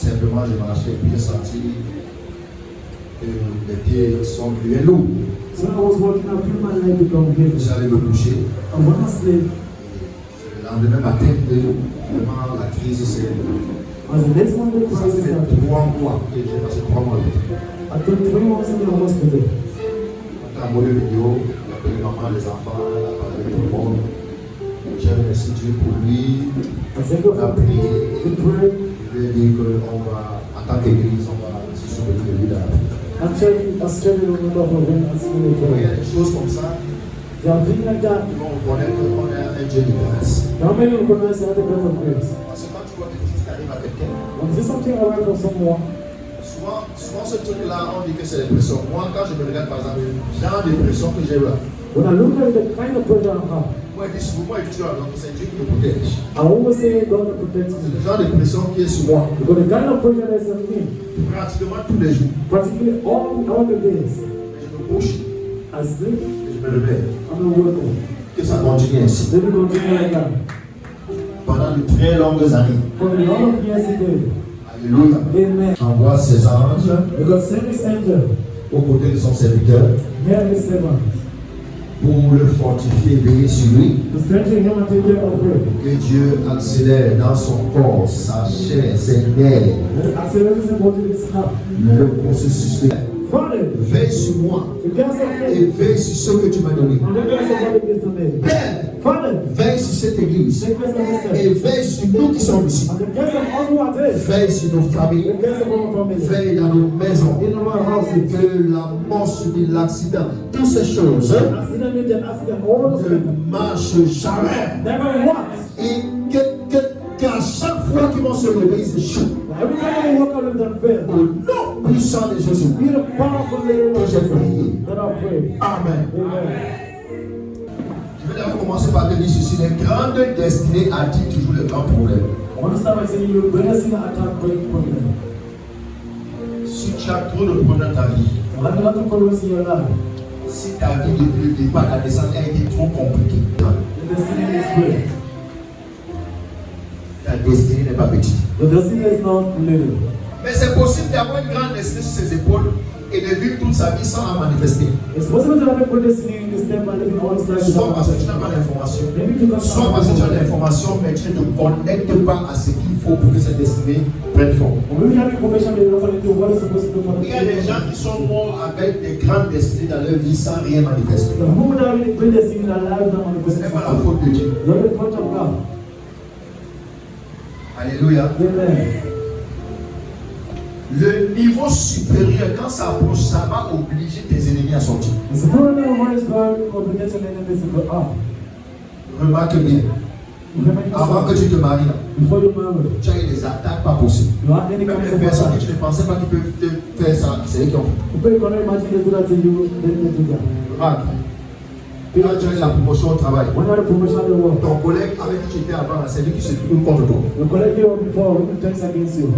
Speaker 3: Simplement je marchais et puis j'ai senti que les pieds sont devenus lourds.
Speaker 4: so I was walking up through my leg become heavy.
Speaker 3: J'allais me coucher.
Speaker 4: And when I sleep,
Speaker 3: Le lendemain matin, vraiment la crise s'est.
Speaker 4: as the next one the
Speaker 3: Ça
Speaker 4: crisis
Speaker 3: fait
Speaker 4: happened,
Speaker 3: 3 mois que j'ai passé 3 mois.
Speaker 4: I took 3 months in the hospital.
Speaker 3: On a envoyé une vidéo, il a appelé maman, les enfants, il a parlé avec tout le monde. J'ai remercié Dieu pour lui.
Speaker 4: I said, God,
Speaker 3: On a prié.
Speaker 4: we prayed.
Speaker 3: Je lui ai dit qu'on va, en tant qu'église, on va se souvenir de lui dans la vie.
Speaker 4: Actually, Australia will not have been as many
Speaker 3: Il y a
Speaker 4: for
Speaker 3: des choses comme ça,
Speaker 4: There are things like that.
Speaker 3: ils vont reconnaître qu'on a un Dieu de grâce.
Speaker 4: How many recognize that the God of grace?
Speaker 3: Parce que quand tu vois quelque chose qui arrive à quelqu'un,
Speaker 4: When this something arrives for someone,
Speaker 3: souvent ce truc-là, on dit que c'est l'impression. Moi, quand je me regarde par exemple, genre d'impression que j'ai eu là,
Speaker 4: when I look at the kind of pressure I have,
Speaker 3: moi, je dis souvent, donc c'est Dieu qui me protège.
Speaker 4: I always say God protects
Speaker 3: C'est
Speaker 4: me.
Speaker 3: le genre d'impression qui est sur moi,
Speaker 4: Because the kind of pressure that's on me,
Speaker 3: pratiquement tous les jours.
Speaker 4: particularly all the days,
Speaker 3: Je me couche
Speaker 4: I sleep,
Speaker 3: et je me réveille.
Speaker 4: I'm not working.
Speaker 3: Que ça continue ainsi.
Speaker 4: Let me continue like that.
Speaker 3: Pendant de très longues années.
Speaker 4: For a lot of years ago,
Speaker 3: Alléluia.
Speaker 4: amen.
Speaker 3: Envoie ses anges
Speaker 4: Because send his angel,
Speaker 3: aux côtés de son serviteur
Speaker 4: near his servant,
Speaker 3: pour le fortifier, veiller sur lui.
Speaker 4: to strengthen him and take care of him.
Speaker 3: Que Dieu accélère dans son corps, sa chair, ses nerfs,
Speaker 4: And accelerate his body in his heart.
Speaker 3: le processus de
Speaker 4: Father,
Speaker 3: veille sur moi
Speaker 4: the gas of
Speaker 3: et
Speaker 4: faith,
Speaker 3: veille sur ce que tu m'as donné.
Speaker 4: and the gas of body is the name.
Speaker 3: Père,
Speaker 4: Father,
Speaker 3: veille sur cette église
Speaker 4: the gas of this
Speaker 3: et veille sur nous qui sommes ici.
Speaker 4: and the gas of all who are there,
Speaker 3: Veille sur nos familles,
Speaker 4: the gas of our family,
Speaker 3: veille dans nos maisons.
Speaker 4: in our houses.
Speaker 3: Que la mort subie, l'accident, toutes ces choses
Speaker 4: Accident, meet an accident, all those
Speaker 3: ne
Speaker 4: things.
Speaker 3: marchent jamais.
Speaker 4: Never once.
Speaker 3: Et qu'à chaque fois qu'ils vont se lever, ils échouent.
Speaker 4: Every time we walk out of that fail,
Speaker 3: Au nom puissant de Jésus,
Speaker 4: be the powerful name
Speaker 3: que
Speaker 4: of
Speaker 3: j'ai
Speaker 4: Jesus
Speaker 3: prié.
Speaker 4: that I pray.
Speaker 3: Amen.
Speaker 4: Amen.
Speaker 3: Je vais d'abord commencer par te dire ceci. Les grandes destinées attirent toujours les grands problèmes.
Speaker 4: I want to start by saying your blessing attack great problem.
Speaker 3: Si tu as trop de problèmes dans ta vie,
Speaker 4: You have a lot of problems in your life.
Speaker 3: si ta vie depuis le départ, la descente a été trop compliquée,
Speaker 4: The destiny is great.
Speaker 3: ta destinée n'est pas petite.
Speaker 4: The destiny is not little.
Speaker 3: Mais c'est possible d'avoir une grande destinée sur ses épaules et de vivre toute sa vie sans la manifester.
Speaker 4: It's possible to have a good destiny in this step and living all his life
Speaker 3: Soit
Speaker 4: without
Speaker 3: parce que tu n'as
Speaker 4: manifestation.
Speaker 3: pas l'information,
Speaker 4: Maybe because
Speaker 3: soit parce que tu as l'information, mais tu ne te connectes pas à ce qu'il faut pour que cette destinée prenne forme.
Speaker 4: or maybe you have information that you don't want to do what is supposed to do for the
Speaker 3: Il y a des gens qui sont morts avec des grandes destinées dans leur vie sans rien manifester.
Speaker 4: The moment that we great destiny in our lives that
Speaker 3: Ce n'est
Speaker 4: manifests.
Speaker 3: pas la faute de Dieu.
Speaker 4: Not the fault of God.
Speaker 3: Alléluia.
Speaker 4: Amen.
Speaker 3: Le niveau supérieur, quand ça approche, ça va obliger tes ennemis à sortir.
Speaker 4: It's a problem of what is God obligates an enemy to go up.
Speaker 3: Remarque bien, avant que tu te maries, là,
Speaker 4: Before you marry,
Speaker 3: tu as eu des attaques pas possibles.
Speaker 4: you have any
Speaker 3: Même
Speaker 4: kind
Speaker 3: les
Speaker 4: of
Speaker 3: personnes
Speaker 4: attack.
Speaker 3: que tu ne pensais pas qu'ils peuvent te faire ça, c'est eux qui ont fait.
Speaker 4: People cannot imagine they do that to you, then they do that.
Speaker 3: Remarque. Quand tu as eu la promotion au travail,
Speaker 4: When you are the promotion of the world,
Speaker 3: ton collègue avec qui tu étais avant, c'est lui qui se tourne contre toi.
Speaker 4: the colleague you were before who turns against you.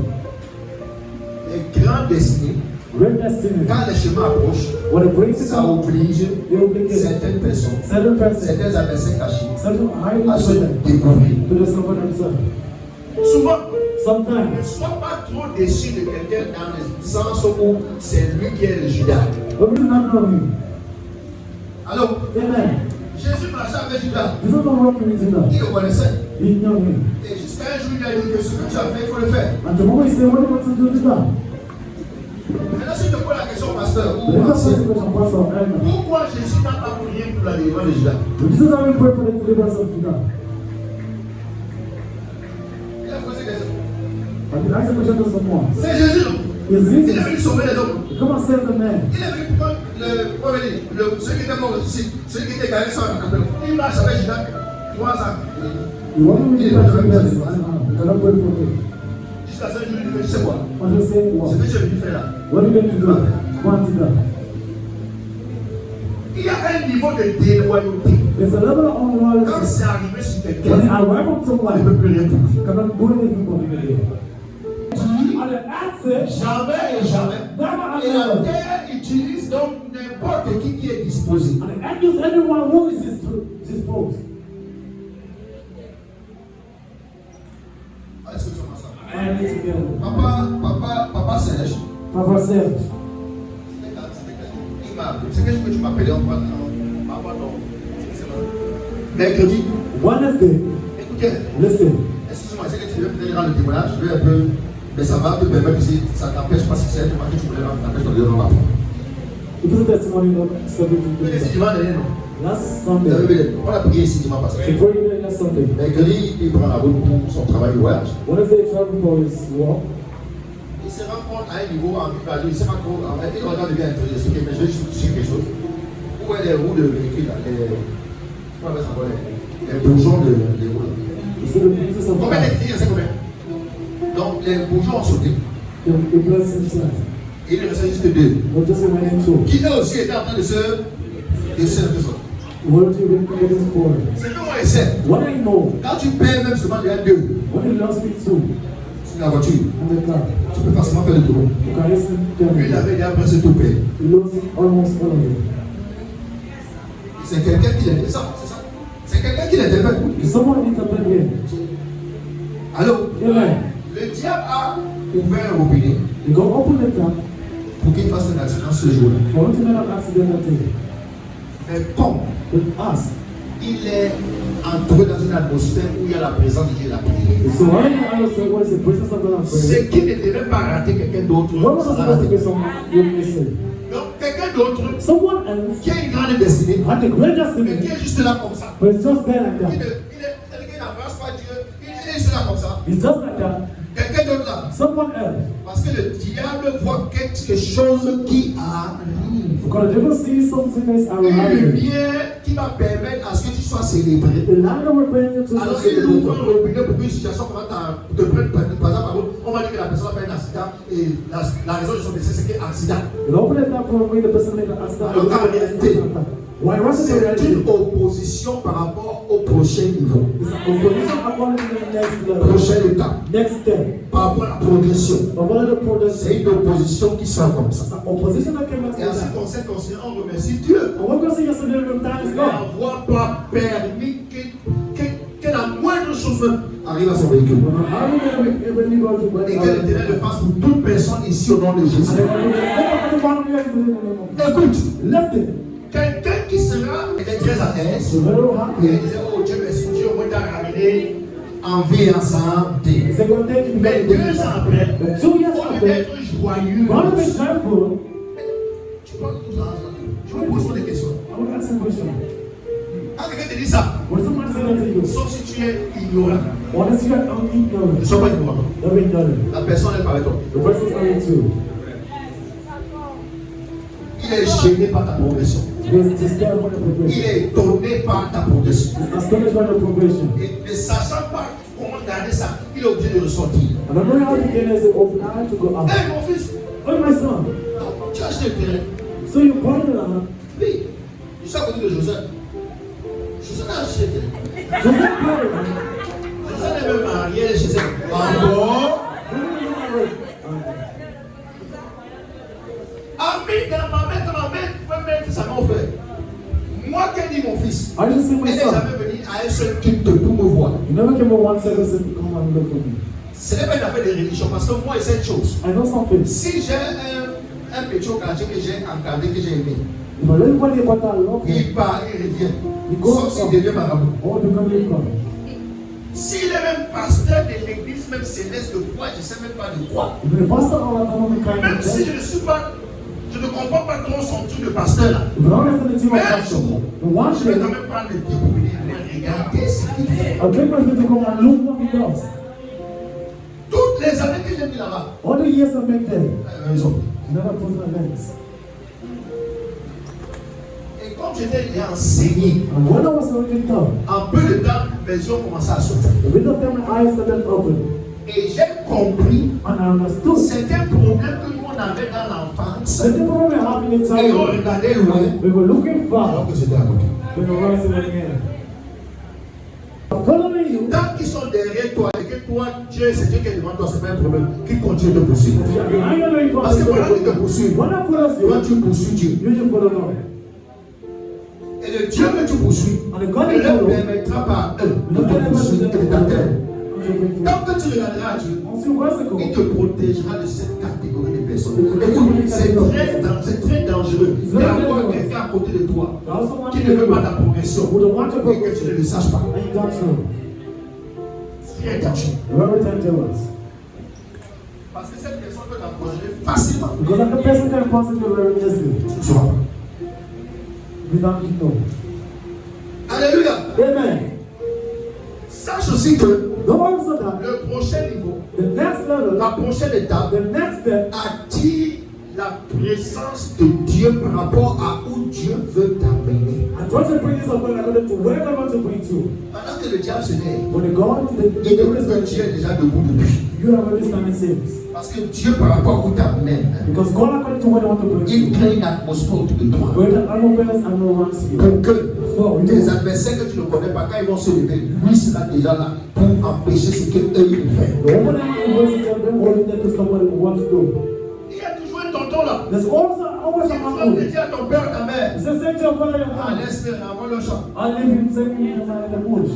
Speaker 3: Les grandes destinées,
Speaker 4: Great destiny.
Speaker 3: quand les chemins approchent,
Speaker 4: When it brings
Speaker 3: ça
Speaker 4: you
Speaker 3: oblige
Speaker 4: they obligate
Speaker 3: certaines personnes,
Speaker 4: certain persons,
Speaker 3: certains adversaires cachés
Speaker 4: certain highly
Speaker 3: à se
Speaker 4: women
Speaker 3: découvrir.
Speaker 4: to discover themselves.
Speaker 3: Souvent, ne
Speaker 4: Sometimes,
Speaker 3: sois pas trop déçu de quelqu'un dans le sens où c'est lui qui est le Judas.
Speaker 4: but we do not know him.
Speaker 3: Alors,
Speaker 4: Amen.
Speaker 3: Jésus marchait avec Judas.
Speaker 4: This is not working into that.
Speaker 3: Il le connaissait.
Speaker 4: He know him.
Speaker 3: Et jusqu'à un jour, il lui a dit que ce que tu as fait, il faut le faire.
Speaker 4: And the moment he said, what do you want to do with that?
Speaker 3: Maintenant, si tu te poses la question, pasteur,
Speaker 4: The
Speaker 3: ou
Speaker 4: next
Speaker 3: pasteur,
Speaker 4: question, Pastor, amen.
Speaker 3: pourquoi Jésus n'a pas pour rien pour la délivrance de Judas?
Speaker 4: This is how we pray for the deliverance of Judah.
Speaker 3: Il a posé la question.
Speaker 4: And the next question to someone
Speaker 3: C'est Jésus, non?
Speaker 4: is
Speaker 3: Il est
Speaker 4: this
Speaker 3: venu sauver les hommes.
Speaker 4: come and save the man.
Speaker 3: Il est venu pour celui qui était mort ici, celui qui était garé sans la campagne. Il marche avec Judas 3 ans.
Speaker 4: You want me to touch the man? You cannot pray for him.
Speaker 3: Jusqu'à ce jour, il dit, tu sais quoi?
Speaker 4: What you say?
Speaker 3: Ce
Speaker 4: What?
Speaker 3: que tu es venu faire là.
Speaker 4: What are you going to do? Go and do that.
Speaker 3: Il y a un niveau de déloyauté.
Speaker 4: There's a level of
Speaker 3: Quand
Speaker 4: unloyalty.
Speaker 3: c'est arrivé sur
Speaker 4: When
Speaker 3: quelqu'un,
Speaker 4: it arrives on
Speaker 3: on ne
Speaker 4: someone,
Speaker 3: peut plus rien pour lui.
Speaker 4: you cannot do anything for him again. And the answer,
Speaker 3: Jamais et jamais.
Speaker 4: never
Speaker 3: Et
Speaker 4: and
Speaker 3: la
Speaker 4: never.
Speaker 3: terre utilise donc n'importe qui est disposé.
Speaker 4: And the end use anyone who is disposed.
Speaker 3: Est-ce que tu vois ça?
Speaker 4: And it's together.
Speaker 3: Papa Serge,
Speaker 4: Papa said,
Speaker 3: il m'a appelé. C'est que tu m'appelais en parlant. Mercredi,
Speaker 4: Wednesday,
Speaker 3: écoutez,
Speaker 4: listen,
Speaker 3: excuse-moi, c'est que tu veux peut-être rendre le témoignage, je vais un peu, mais ça va te permettre si ça t'empêche pas si c'est un témoignage que tu voulais rendre, t'empêche de le rendre.
Speaker 4: it is a testimony of something to
Speaker 3: Oui, c'est
Speaker 4: do.
Speaker 3: dimanche dernier, non?
Speaker 4: Last Sunday,
Speaker 3: On a prié ici dimanche passé.
Speaker 4: before you last Sunday,
Speaker 3: Mercredi, il prend la route pour son travail de voyage.
Speaker 4: Wednesday traveled for his walk.
Speaker 3: Il se rend compte à un niveau ambivalent, il se rend compte, en fait, il regarde bien expliquer, mais je vais juste dire quelque chose. Où est les roues de véhicule là? Les bourgeons de roues. Combien de clients, c'est combien? Donc les bourgeons ont sauté. Il ne restait juste deux. Qui a aussi été en train de se résoudre. C'est comment on essaie. Quand tu perds même seulement déjà deux sur la voiture, tu peux facilement faire le tour. Lui, il avait déjà presque tout payé. C'est quelqu'un qui l'interprète. C'est ça. C'est quelqu'un qui l'interprète. Alors, le diable a ouvert un robinet pour qu'il fasse un accident ce jour-là. Mais comme il est entouré dans une atmosphère où il y a la présence de Dieu, la prière. Ce qui ne devait pas rater quelqu'un d'autre. Donc, quelqu'un d'autre qui a une grande destinée, mais qui est juste là comme ça. Il n'embrasse pas Dieu, il est juste là comme ça. Quelqu'un d'autre là. Parce que le diable voit quelque chose qui arrive. Une lumière qui va permettre à ce que tu sois célébré. Alors il ouvre un robinet pour une situation pour te prendre, par exemple, on va dire que la personne a fait un accident et la raison de son décès c'est qu'il y a un accident. Alors qu'en réalité, c'est une opposition par rapport au prochain niveau. Prochaine étape. Par rapport à la progression. C'est une opposition qui sort comme ça. Et en ce qui concerne, on remercie Dieu. On n'avoir pas permis que la moindre chose arrive à son véhicule. Et que l'Éternel le fasse pour toute personne ici au nom de Jésus. Écoute, quelqu'un qui sera très à l'aise et disait, oh Dieu merci, Dieu au moins t'a ramené en vie et en santé. Mais 2 ans après, au lieu d'être joyeux, tu parles tout ça. Je me pose des questions. Quand quelqu'un te dit ça, sauf si tu es ignorant. Ne sois pas ignorant. La personne est avec toi. Il est gêné par ta progression. Il est étonné par ta progression. Et ne sachant pas comment garder ça, il est obligé de ressortir. Hey mon fils, tu as acheté le terrain. Oui, je suis à côté de Joseph. Joseph a acheté le terrain. Joseph est même marié chez ses parents. Ami dans ma mère peut mettre sa main au feu. Moi, qu'est-ce dit mon fils? Elle n'est jamais venue à un seul culte pour me voir. Ce n'est pas une affaire de religion parce que moi, c'est une chose. Si j'ai un pétro quartier que j'ai encadré, que j'ai aimé, il part, il revient. Sauf s'il devient marabout. S'il est même pasteur de l'église, même céleste de quoi, je ne sais même pas de quoi. Même si je ne suis pas. Je ne comprends pas trop son truc de pasteur là. Mais je vais quand même prendre le temps pour venir regarder ce qu'il fait. Toutes les années que j'ai mis là-bas. Raison. Et comme j'étais enseigné, en peu de temps, mes yeux ont commencé à s'ouvrir. Et j'ai compris certains problèmes que nous on avait dans l'enfance. Et on regardait loin. Alors que c'était à côté. Tant qu'ils sont derrière toi et que toi, Dieu, c'est Dieu qui est devant toi, c'est pas un problème. Qui continue de poursuivre. Parce que voilà qui te poursuit. Toi, tu poursuis Dieu. Et le Dieu que tu poursuis ne leur permettra pas de te poursuivre et de t'atteindre. Tant que tu regarderas Dieu, il te protégera de cette catégorie de personnes. C'est très dangereux d'avoir quelqu'un à côté de toi qui ne veut pas ta progression et que tu ne le saches pas. Très dangereux. Parce que cette personne peut t'encourager facilement. Tu ne sauras pas. Alléluia.
Speaker 4: Amen.
Speaker 3: Sache aussi que le prochain niveau, la prochaine étape,
Speaker 4: step,
Speaker 3: attire la présence de Dieu par rapport à où Dieu veut t'amener.
Speaker 4: and try to bring this up according to where I want to bring to.
Speaker 3: Pendant que le diable se lève,
Speaker 4: When you go into the
Speaker 3: il découvre que Dieu est déjà debout depuis.
Speaker 4: you have already standing saves.
Speaker 3: Parce que Dieu par rapport à où t'amène,
Speaker 4: Because God according to where I want to bring
Speaker 3: il
Speaker 4: you.
Speaker 3: crée une atmosphère autour de toi.
Speaker 4: Where the atmosphere and no one's here.
Speaker 3: Pour que
Speaker 4: For
Speaker 3: tes
Speaker 4: you.
Speaker 3: adversaires que tu ne connais pas, quand ils vont se lever, lui sera déjà là pour empêcher ce qu'eux ils font.
Speaker 4: The woman who was them holding them to stop what it wants to do.
Speaker 3: Il y a toujours un tonton là.
Speaker 4: There's also always
Speaker 3: Tu
Speaker 4: a
Speaker 3: dois
Speaker 4: man
Speaker 3: te dire à ton père, ta mère,
Speaker 4: It's the same thing for your
Speaker 3: ah,
Speaker 4: man.
Speaker 3: laisse-le, envoie le champ.
Speaker 4: I leave him saying in the bush.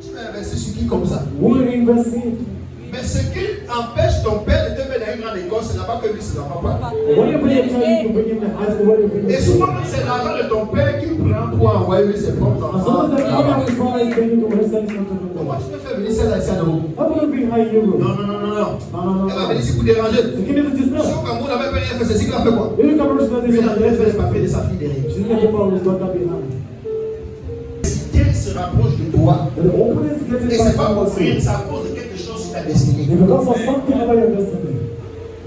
Speaker 3: Tu vas investir sur qui comme ça?
Speaker 4: We invest in.
Speaker 3: Mais ce qui empêche ton père de te mettre dans une grande école, c'est là-bas que lui se n'en va pas.
Speaker 4: When you bring a child, you bring him to high school, where you bring
Speaker 3: Et
Speaker 4: him to.
Speaker 3: souvent, c'est l'argent de ton père qu'il prend pour envoyer lui ses propres
Speaker 4: And
Speaker 3: enfants.
Speaker 4: sometimes the father will call and bring you to where son is not to
Speaker 3: Pourquoi
Speaker 4: go.
Speaker 3: tu peux faire venir celle-là ici à nouveau?
Speaker 4: How can you bring high euro?
Speaker 3: Non, non, non, non, non.
Speaker 4: No.
Speaker 3: Elle va venir ici pour déranger.
Speaker 4: To give him this
Speaker 3: Si
Speaker 4: now.
Speaker 3: au Cameroun, la mère fait ceci, qu'il a fait quoi?
Speaker 4: You come to this
Speaker 3: Lui, il a fait les papiers de sa fille derrière.
Speaker 4: She didn't have to always got that behind.
Speaker 3: Si Dieu se rapproche de toi,
Speaker 4: And the openness getting
Speaker 3: et c'est
Speaker 4: back
Speaker 3: pas
Speaker 4: to
Speaker 3: pour
Speaker 4: us.
Speaker 3: rien, c'est à cause de quelque chose sur ta destinée.
Speaker 4: If it comes from something about your destiny,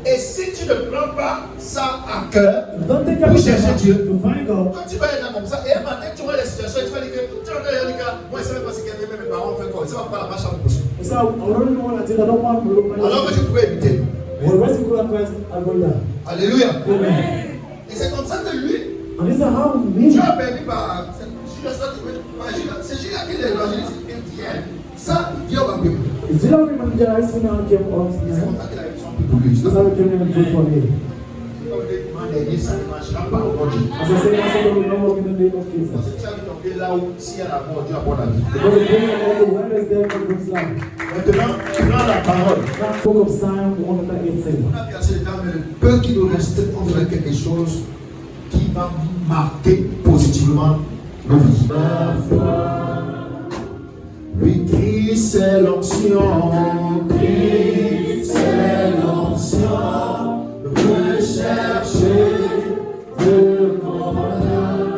Speaker 3: Et si tu ne prends pas ça à cœur,
Speaker 4: don't take
Speaker 3: pour
Speaker 4: everything
Speaker 3: chercher Dieu,
Speaker 4: to find God.
Speaker 3: quand tu vas être là comme ça, et un matin tu vois les situations, tu vas dire que tu vas dire que moi je ne savais pas ce qu'il y avait, mais mes parents ont fait quoi, ça va pas la marche à mon prochain.
Speaker 4: So I don't know what I did. I don't want to look like
Speaker 3: Alors que tu pouvais éviter.
Speaker 4: Well, the rest of the Christ, I go down.
Speaker 3: Alléluia.
Speaker 4: Amen.
Speaker 3: Et c'est comme ça que lui,
Speaker 4: And this is how we
Speaker 3: Dieu a permis par Judas, c'est Judas qui est l'évangéliste, il dit, ça, Dieu va payer.
Speaker 4: Is it only when the ice cream came on?
Speaker 3: C'est comme ça qu'il a eu son pour lui.
Speaker 4: That's how we came in and good for me.
Speaker 3: Comme il dit, ça ne marchera pas aujourd'hui.
Speaker 4: As I said, I will not walk in the name of Jesus.
Speaker 3: Parce que tu as vu tomber là où, s'il y a la mort, Dieu apporte la vie.
Speaker 4: Because the bringing of the word is there for God's life.
Speaker 3: Maintenant, prends la parole.
Speaker 4: That book of Psalm 118.
Speaker 3: On a vu assez de temps, mais le peu qui nous reste, on verra quelque chose qui va marquer positivement nos vies. Oui, Christ c'est l'onction, Christ c'est l'onction, recherchez de mon âme.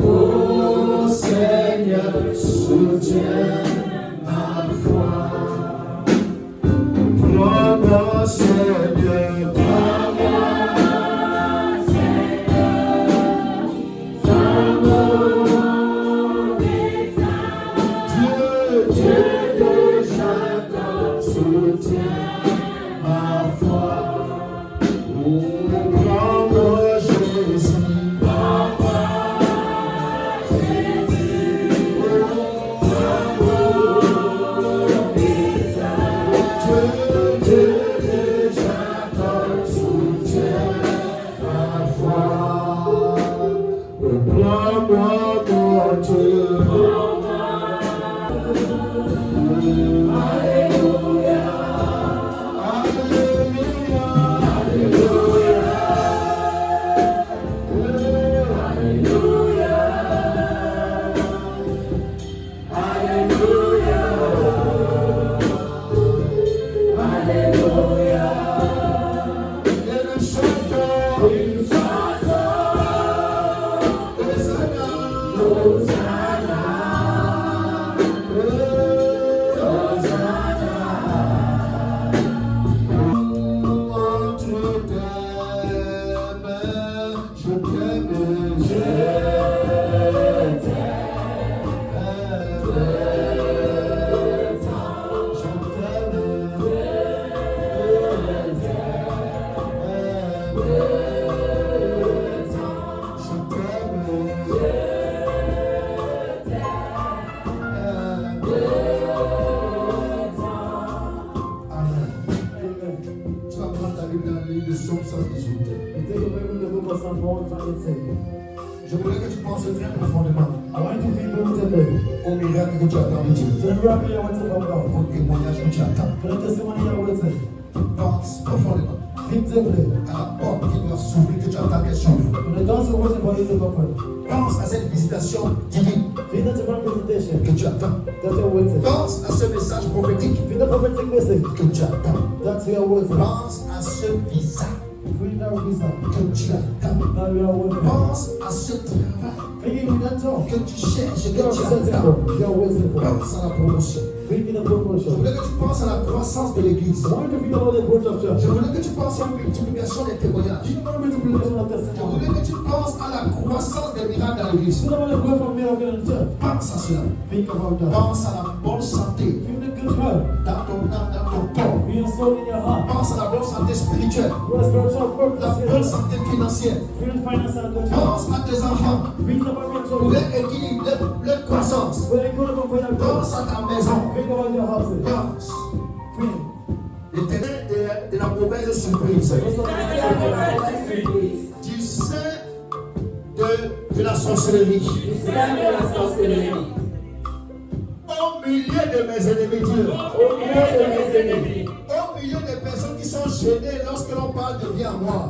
Speaker 3: Ô Seigneur, soutiens ma foi. Prends-moi, Seigneur, prends-moi, Seigneur, Dieu que j'attends, soutiens ma foi. Oh, prends-moi, Jésus, prends-moi, Jésus, oh, prends-moi, Dieu que j'attends, soutiens ma foi. Oh, prends-moi, mon Dieu. Je voulais que tu penses très profondément au miracle que tu attends de Dieu, au témoignage que tu attends. Pense profondément à la porte qui doit s'ouvrir, que tu attends qu'elle s'ouvre. Pense à cette visitation divine que tu attends. Pense à ce message prophétique que tu attends. Pense à ce visage
Speaker 4: If we now visa,
Speaker 3: que tu attends.
Speaker 4: now we are working.
Speaker 3: Pense à ce travail
Speaker 4: Thinking in that job,
Speaker 3: que tu cherches, que
Speaker 4: you're
Speaker 3: tu
Speaker 4: searching
Speaker 3: attends.
Speaker 4: for, you're waiting for.
Speaker 3: Pense à la promotion.
Speaker 4: Thinking of
Speaker 3: Je
Speaker 4: promotion.
Speaker 3: voulais que tu penses à la croissance de l'église.
Speaker 4: I want you to think about the growth of church.
Speaker 3: Je voulais que tu penses à la multiplication des témoignages.
Speaker 4: You know multiplication of
Speaker 3: Je
Speaker 4: testimony.
Speaker 3: voulais que tu penses à la croissance des miracles dans l'église.
Speaker 4: You know the growth of miracle in church.
Speaker 3: Pense à cela.
Speaker 4: Think about that.
Speaker 3: Pense à la bonne santé
Speaker 4: Feel the good health.
Speaker 3: dans ton âme, dans ton corps.
Speaker 4: Being sold in your heart.
Speaker 3: Pense à la bonne santé spirituelle,
Speaker 4: Your spiritual purpose.
Speaker 3: la bonne santé financière.
Speaker 4: Feel financial good health.
Speaker 3: Pense à tes enfants,
Speaker 4: Think about your children.
Speaker 3: leur équilibre, leur croissance.
Speaker 4: When you go to for your growth.
Speaker 3: Pense à ta maison.
Speaker 4: Think about your houses.
Speaker 3: Pense.
Speaker 4: Think.
Speaker 3: L'éternel de la mauvaise surprise. Du sein de la sorcellerie. Au milieu de mes ennemis, Dieu. Au milieu des personnes qui sont gênées lorsque l'on parle de vie à moi.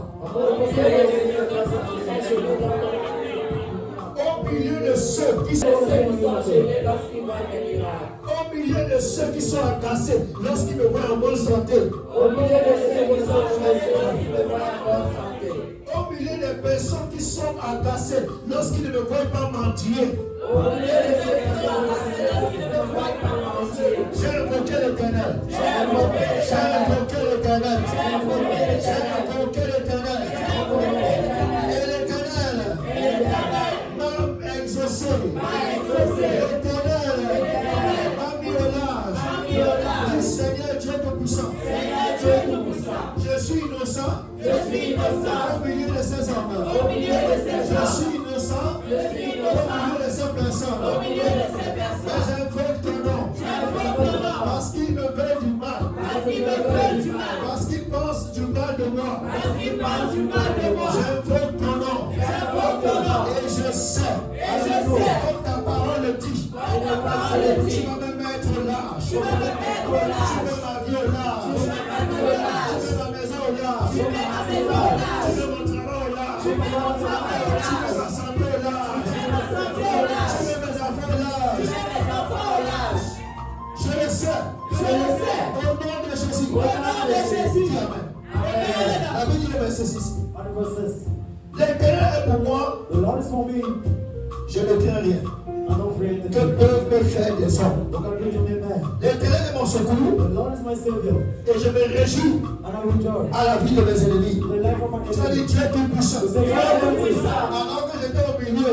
Speaker 3: Au milieu de ceux qui sont au milieu de ceux qui sont agacés lorsqu'ils me voient en bonne santé. Au milieu des personnes qui sont agacées lorsqu'ils ne me voient pas mentir. J'ai invoqué l'Éternel. J'ai invoqué l'Éternel. J'ai invoqué l'Éternel. Et l'Éternel m'a exaucé. L'Éternel m'a mis au large. Dis Seigneur Dieu Tout-Puissant. Je suis innocent. Au milieu de ces hommes. Je suis innocent. Au milieu de ces personnes. Mais j'invoque ton nom. Parce qu'ils me veulent du mal. Parce qu'ils pensent du mal de moi. J'invoque ton nom. Et je sais. Comme ta parole le dit. Tu vas me mettre large. Tu mets ma vie au large. Tu mets ma maison au large. Tu mets mon travail au large. Tu mets ma santé au large. Tu mets mes enfants au large. Je le sais. Au nom de Jésus. Dis Amen. La Bible dit le verset 6.
Speaker 4: And verse 6.
Speaker 3: L'Éternel est pour moi.
Speaker 4: The Lord is for me.
Speaker 3: Je ne crains rien.
Speaker 4: I'm not afraid of
Speaker 3: Que
Speaker 4: the
Speaker 3: peuvent me faire des hommes?
Speaker 4: What can do to me, man?
Speaker 3: L'Éternel est mon secours.
Speaker 4: The Lord is my Savior.
Speaker 3: Et je me réjouis
Speaker 4: And I rejoice.
Speaker 3: à la vie de mes ennemis.
Speaker 4: The life of my
Speaker 3: Tu as dit
Speaker 4: enemy.
Speaker 3: Dieu Tout-Puissant. Alors que j'étais au milieu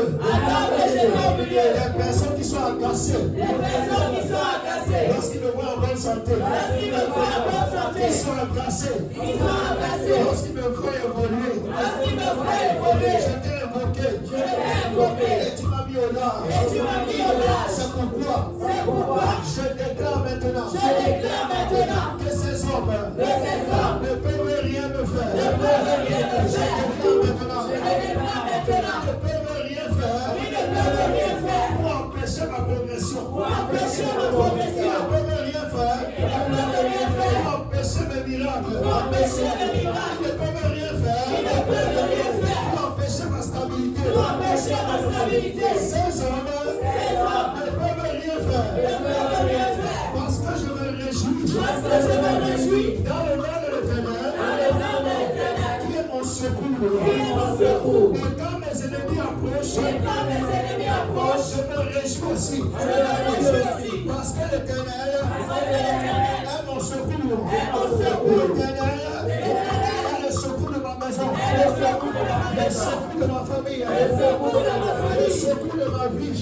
Speaker 3: des personnes qui sont agacées lorsqu'ils me voient en bonne santé. Ils sont agacés lorsqu'ils me voient évoluer. Je t'ai invoqué et tu m'as mis au large. C'est pourquoi je déclare maintenant que ces hommes ne peuvent rien me faire. Je déclare maintenant qu'ils ne peuvent rien faire pour empêcher ma progression. Ils ne peuvent rien faire pour empêcher mes miracles. Ils ne peuvent rien faire pour empêcher ma stabilité. Ces hommes ne peuvent rien faire parce que je me réjouis dans le nom de l'Éternel qui est mon secours. Et quand mes ennemis approchent, je me réjouis aussi parce que l'Éternel est mon secours. L'Éternel est le secours de ma maison, le secours de ma famille, le secours de ma vie.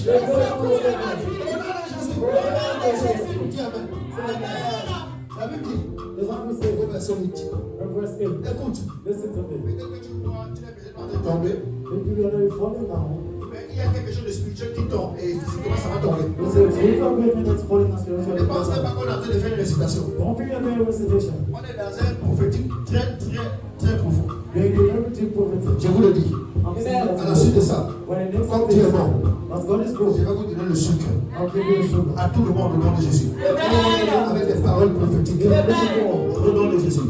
Speaker 3: Au nom de Jésus, dis Amen. La Bible dit,
Speaker 4: The Bible says,
Speaker 3: au verset 8,
Speaker 4: in verse 8,
Speaker 3: écoute,
Speaker 4: listen to me.
Speaker 3: peut-être que tu vois, tu n'es peut-être pas tomber,
Speaker 4: Maybe you are not falling down.
Speaker 3: mais il y a quelque chose de spirituel qui tombe et physiquement ça va tomber.
Speaker 4: There's a spiritual greatness that's falling on
Speaker 3: Je ne
Speaker 4: spiritual
Speaker 3: pense même
Speaker 4: person.
Speaker 3: pas qu'on est en train de faire une récitation.
Speaker 4: Don't think you're doing a recitation.
Speaker 3: On est dans un prophétique très profond.
Speaker 4: You're in a very deep prophecy.
Speaker 3: Je vous le dis.
Speaker 4: I'm saying that
Speaker 3: À la suite de ça,
Speaker 4: when the next
Speaker 3: comme
Speaker 4: one
Speaker 3: Dieu est
Speaker 4: is
Speaker 3: bon,
Speaker 4: as God is
Speaker 3: je
Speaker 4: good,
Speaker 3: vais vous donner le sucre
Speaker 4: I'll give you the sugar.
Speaker 3: à tout le monde au nom de Jésus. Avec des paroles prophétiques au nom de Jésus.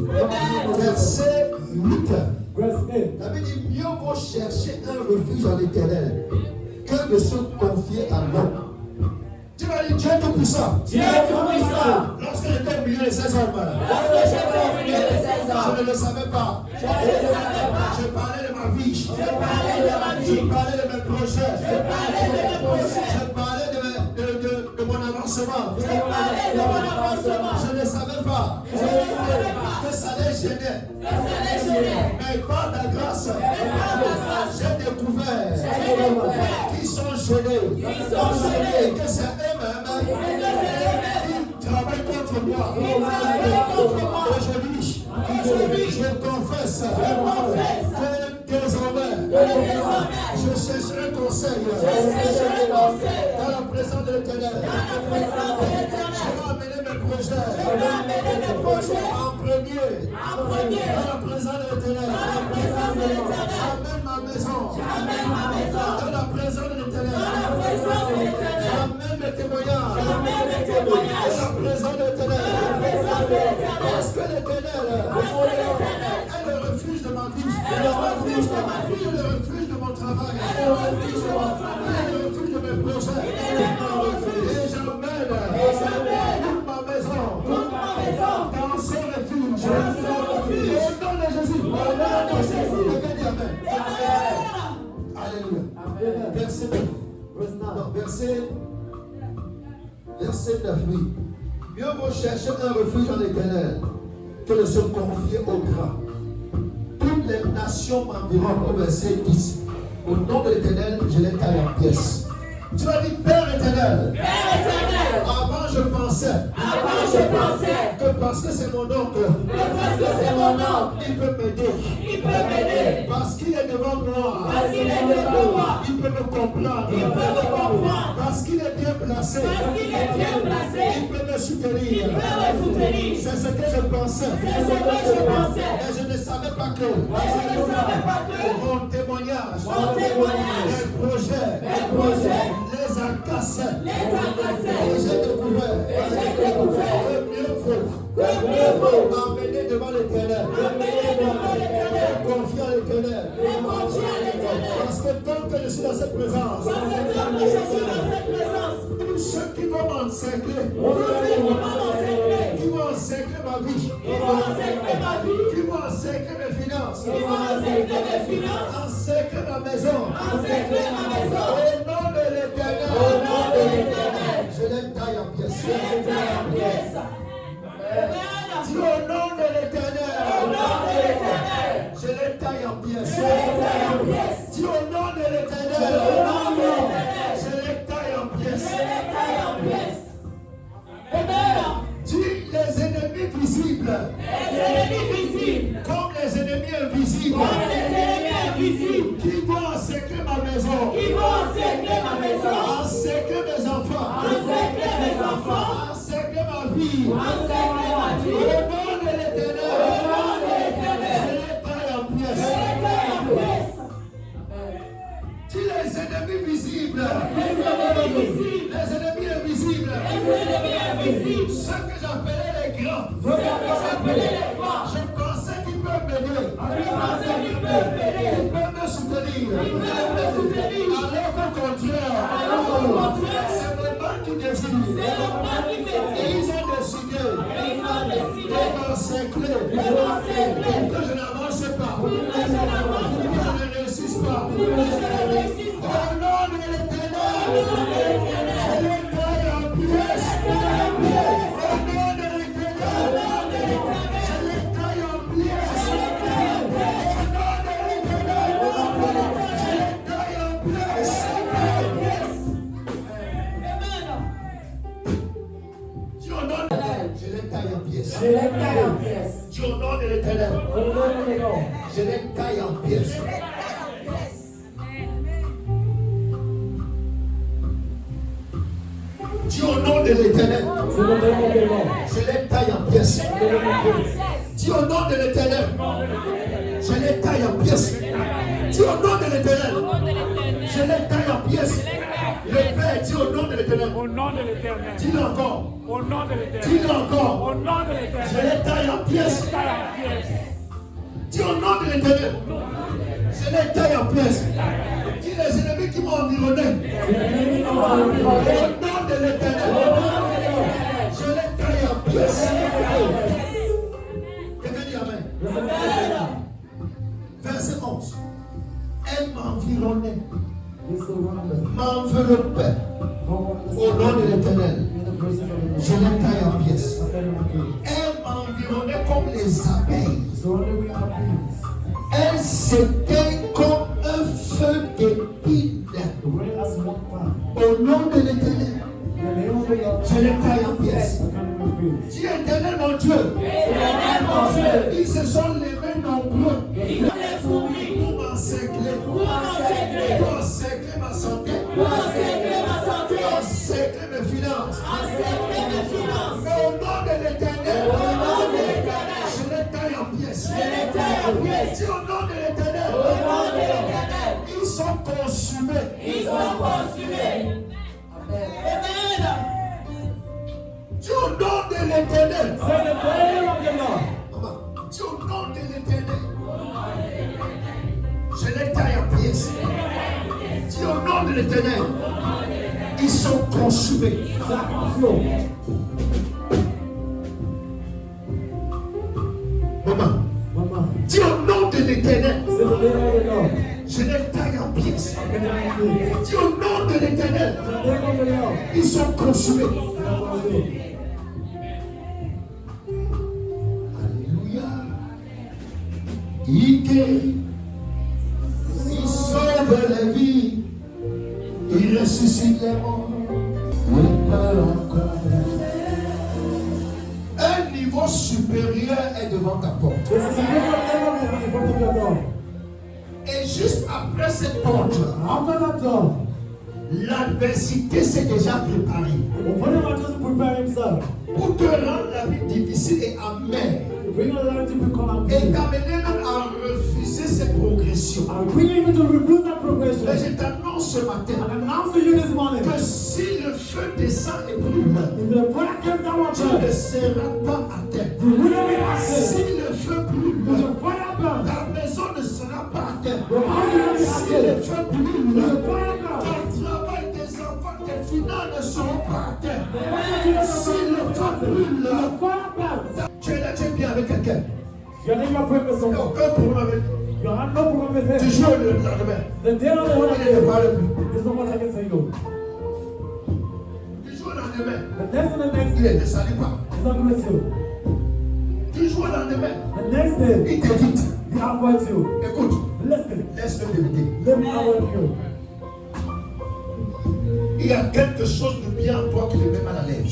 Speaker 3: Verset 8.
Speaker 4: Verse 8.
Speaker 3: La Bible dit mieux vaut chercher un refuge en l'Éternel que de se confier à l'homme. Tu vas dit Dieu Tout-Puissant.
Speaker 2: Dieu Tout-Puissant.
Speaker 3: Lorsque j'étais au milieu de ces hommes,
Speaker 2: Lorsque j'étais au milieu de ces hommes,
Speaker 3: je ne le savais pas.
Speaker 2: je ne le savais pas.
Speaker 3: Je parlais de ma vie.
Speaker 2: Je parlais de ma
Speaker 3: Je
Speaker 2: vie.
Speaker 3: parlais de mes projets.
Speaker 2: Je parlais de mes projets.
Speaker 3: Je parlais de mon avancement.
Speaker 2: Je parlais de mon avancement.
Speaker 3: Je ne savais pas
Speaker 2: Je ne savais pas
Speaker 3: que ça les gênait.
Speaker 2: que ça les gênait.
Speaker 3: Mais par ta grâce,
Speaker 2: Mais par ta grâce,
Speaker 3: j'ai découvert
Speaker 2: j'ai découvert
Speaker 3: qu'ils sont gênés.
Speaker 2: qu'ils sont gênés.
Speaker 3: Et que c'est eux-mêmes
Speaker 2: Et que c'est eux-mêmes
Speaker 3: qui travaillent contre moi.
Speaker 2: qui travaillent contre moi.
Speaker 3: Aujourd'hui, je confesse
Speaker 2: confesse
Speaker 3: que désormais,
Speaker 2: désormais,
Speaker 3: je chercherai conseil
Speaker 2: je chercherai conseil
Speaker 3: dans la présence de l'Éternel.
Speaker 2: dans la présence de
Speaker 3: Je
Speaker 2: l'Éternel.
Speaker 3: vais amener mes projets
Speaker 2: Je vais amener mes projets
Speaker 3: en premier
Speaker 2: en premier
Speaker 3: dans la présence de l'Éternel.
Speaker 2: dans la présence de l'Éternel.
Speaker 3: J'amène ma maison
Speaker 2: J'amène ma maison
Speaker 3: dans la présence de l'Éternel.
Speaker 2: dans la présence de l'Éternel.
Speaker 3: J'amène mes témoignages
Speaker 2: J'amène mes
Speaker 3: dans
Speaker 2: témoignages
Speaker 3: la présence de l'Éternel.
Speaker 2: dans la présence de l'Éternel.
Speaker 3: Parce que l'Éternel
Speaker 2: Parce que l'Éternel
Speaker 3: est le refuge de ma vie.
Speaker 2: est le refuge de ma vie.
Speaker 3: Il est le refuge de mon travail.
Speaker 2: est le refuge de mon
Speaker 3: Il
Speaker 2: travail.
Speaker 3: est le refuge de mes projets.
Speaker 2: Il est mon refuge.
Speaker 3: Et j'emmène
Speaker 2: j'amène
Speaker 3: toute ma maison
Speaker 2: toute ma maison
Speaker 3: dans son refuge.
Speaker 2: dans son refuge.
Speaker 3: Au nom de Jésus.
Speaker 2: Au nom de Jésus.
Speaker 3: Quelqu'un dit Amen.
Speaker 2: Amen.
Speaker 3: Alléluia. Verset 9. Non, verset 9, oui. Mieux vaut chercher un refuge en l'Éternel que de se confier au grand. Toutes les nations m'environnent, au verset 10. Au nom de l'Éternel, je les taille en pièces. Tu as dit, Père éternel.
Speaker 2: Père éternel.
Speaker 3: Avant, je pensais que parce que c'est mon oncle,
Speaker 2: Parce que c'est mon oncle,
Speaker 3: il peut m'aider.
Speaker 2: il peut m'aider.
Speaker 3: Parce qu'il est devant moi,
Speaker 2: Parce qu'il est devant moi,
Speaker 3: il peut me comprendre.
Speaker 2: il peut me comprendre.
Speaker 3: Parce qu'il est bien placé,
Speaker 2: Parce qu'il est bien placé,
Speaker 3: il peut me soutenir.
Speaker 2: il peut me soutenir.
Speaker 3: C'est ce que je pensais.
Speaker 2: C'est ce que je pensais.
Speaker 3: Mais je ne savais pas que
Speaker 2: Mais je ne savais pas que
Speaker 3: mon témoignage,
Speaker 2: mon témoignage,
Speaker 3: mes projets, les a cassés.
Speaker 2: les a cassés.
Speaker 3: Et j'ai découvert que mieux vaut emmener devant l'Éternel, confier à l'Éternel. Parce que tant que je suis dans cette présence, tous ceux qui vont m'encercler, qui vont encercler ma vie, qui vont encercler mes finances, encercler ma maison, au nom de l'Éternel, je les taille en pièces. Dis au nom de l'Éternel, je les taille en pièces. Dis au nom de l'Éternel, je les taille en pièces. Dis les ennemis visibles, comme les ennemis invisibles, qui vont encercler ma maison, encercler mes enfants, encercler ma vie. Au nom de l'Éternel, je les taille en pièces. Dis les ennemis visibles, les ennemis invisibles, ceux que j'appelais les grands. Je pensais qu'ils peuvent m'aider, qu'ils peuvent me soutenir. Alors qu'au contraire, c'est le mal qui décide. Et ils ont décidé de m'encercler pour que je n'avance pas, pour que je ne réussisse pas. Au nom de l'Éternel, je les taille en pièces. Au nom de l'Éternel, je les taille en pièces. Au nom de l'Éternel, je les taille en pièces. Dis au nom de l'Éternel, je les taille en pièces. Dis au nom de l'Éternel, je les taille en pièces. Dis au nom de l'Éternel, je les taille en pièces. Dis au nom de l'Éternel, je les taille en pièces. Dis au nom de l'Éternel, je les taille en pièces. Le Père dit au nom de l'Éternel.
Speaker 5: Au nom de l'Éternel.
Speaker 3: Dis-le encore.
Speaker 5: Au nom de l'Éternel.
Speaker 3: Dis-le encore.
Speaker 5: Au nom de l'Éternel.
Speaker 3: Je les taille en pièces.
Speaker 5: Taille en pièces.
Speaker 3: Dis au nom de l'Éternel. Je les taille en pièces. Dis les ennemis qui m'ont environné. Au nom de l'Éternel. le paix. Au nom de l'Éternel, je les taille en pièces. Elle m'environnait comme les abeilles. Elle s'éteint comme un feu d'épine. Au nom de l'Éternel, je les taille en pièces. Dis Éternel mon Dieu. Ils se sont levés nombreux. Pour m'encercler. Pour encercler ma santé. Encercler mes finances. Mais au nom de l'Éternel, je les taille en pièces. Dis au nom de l'Éternel, ils sont consumés. Amen. Dis au nom de l'Éternel. Dis au nom de l'Éternel. Je les taille en pièces. Dis au nom de l'Éternel. Ils sont consumés. Maman. Dis au nom de l'Éternel. Je les taille en pièces. Dis au nom de l'Éternel. Ils sont consumés. Alléluia. Il guérit. Il sauve la vie. Il ressuscite les morts. Il peut encore. Un niveau supérieur est devant ta porte. Et juste après cette porte, l'adversité s'est déjà préparée pour te rendre la vie difficile et amère et t'amener même à refuser cette progression. Mais je t'annonce ce matin que si le feu descend et brûle, tu ne seras pas à terre. Si le feu brûle, ta maison ne sera pas à terre. Si le feu brûle, ton travail, tes enfants, tes finances ne seront pas à terre. Si le feu brûle, tu es là, tu es bien avec quelqu'un. Il n'y a aucun problème avec lui. Tu joues le lendemain. Il ne parle plus. Tu joues le lendemain. Il ne te salue pas. Tu joues le lendemain. Il t'évite. Écoute, laisse-le t'éviter. Il y a quelque chose de bien en toi qui te met mal à l'aise.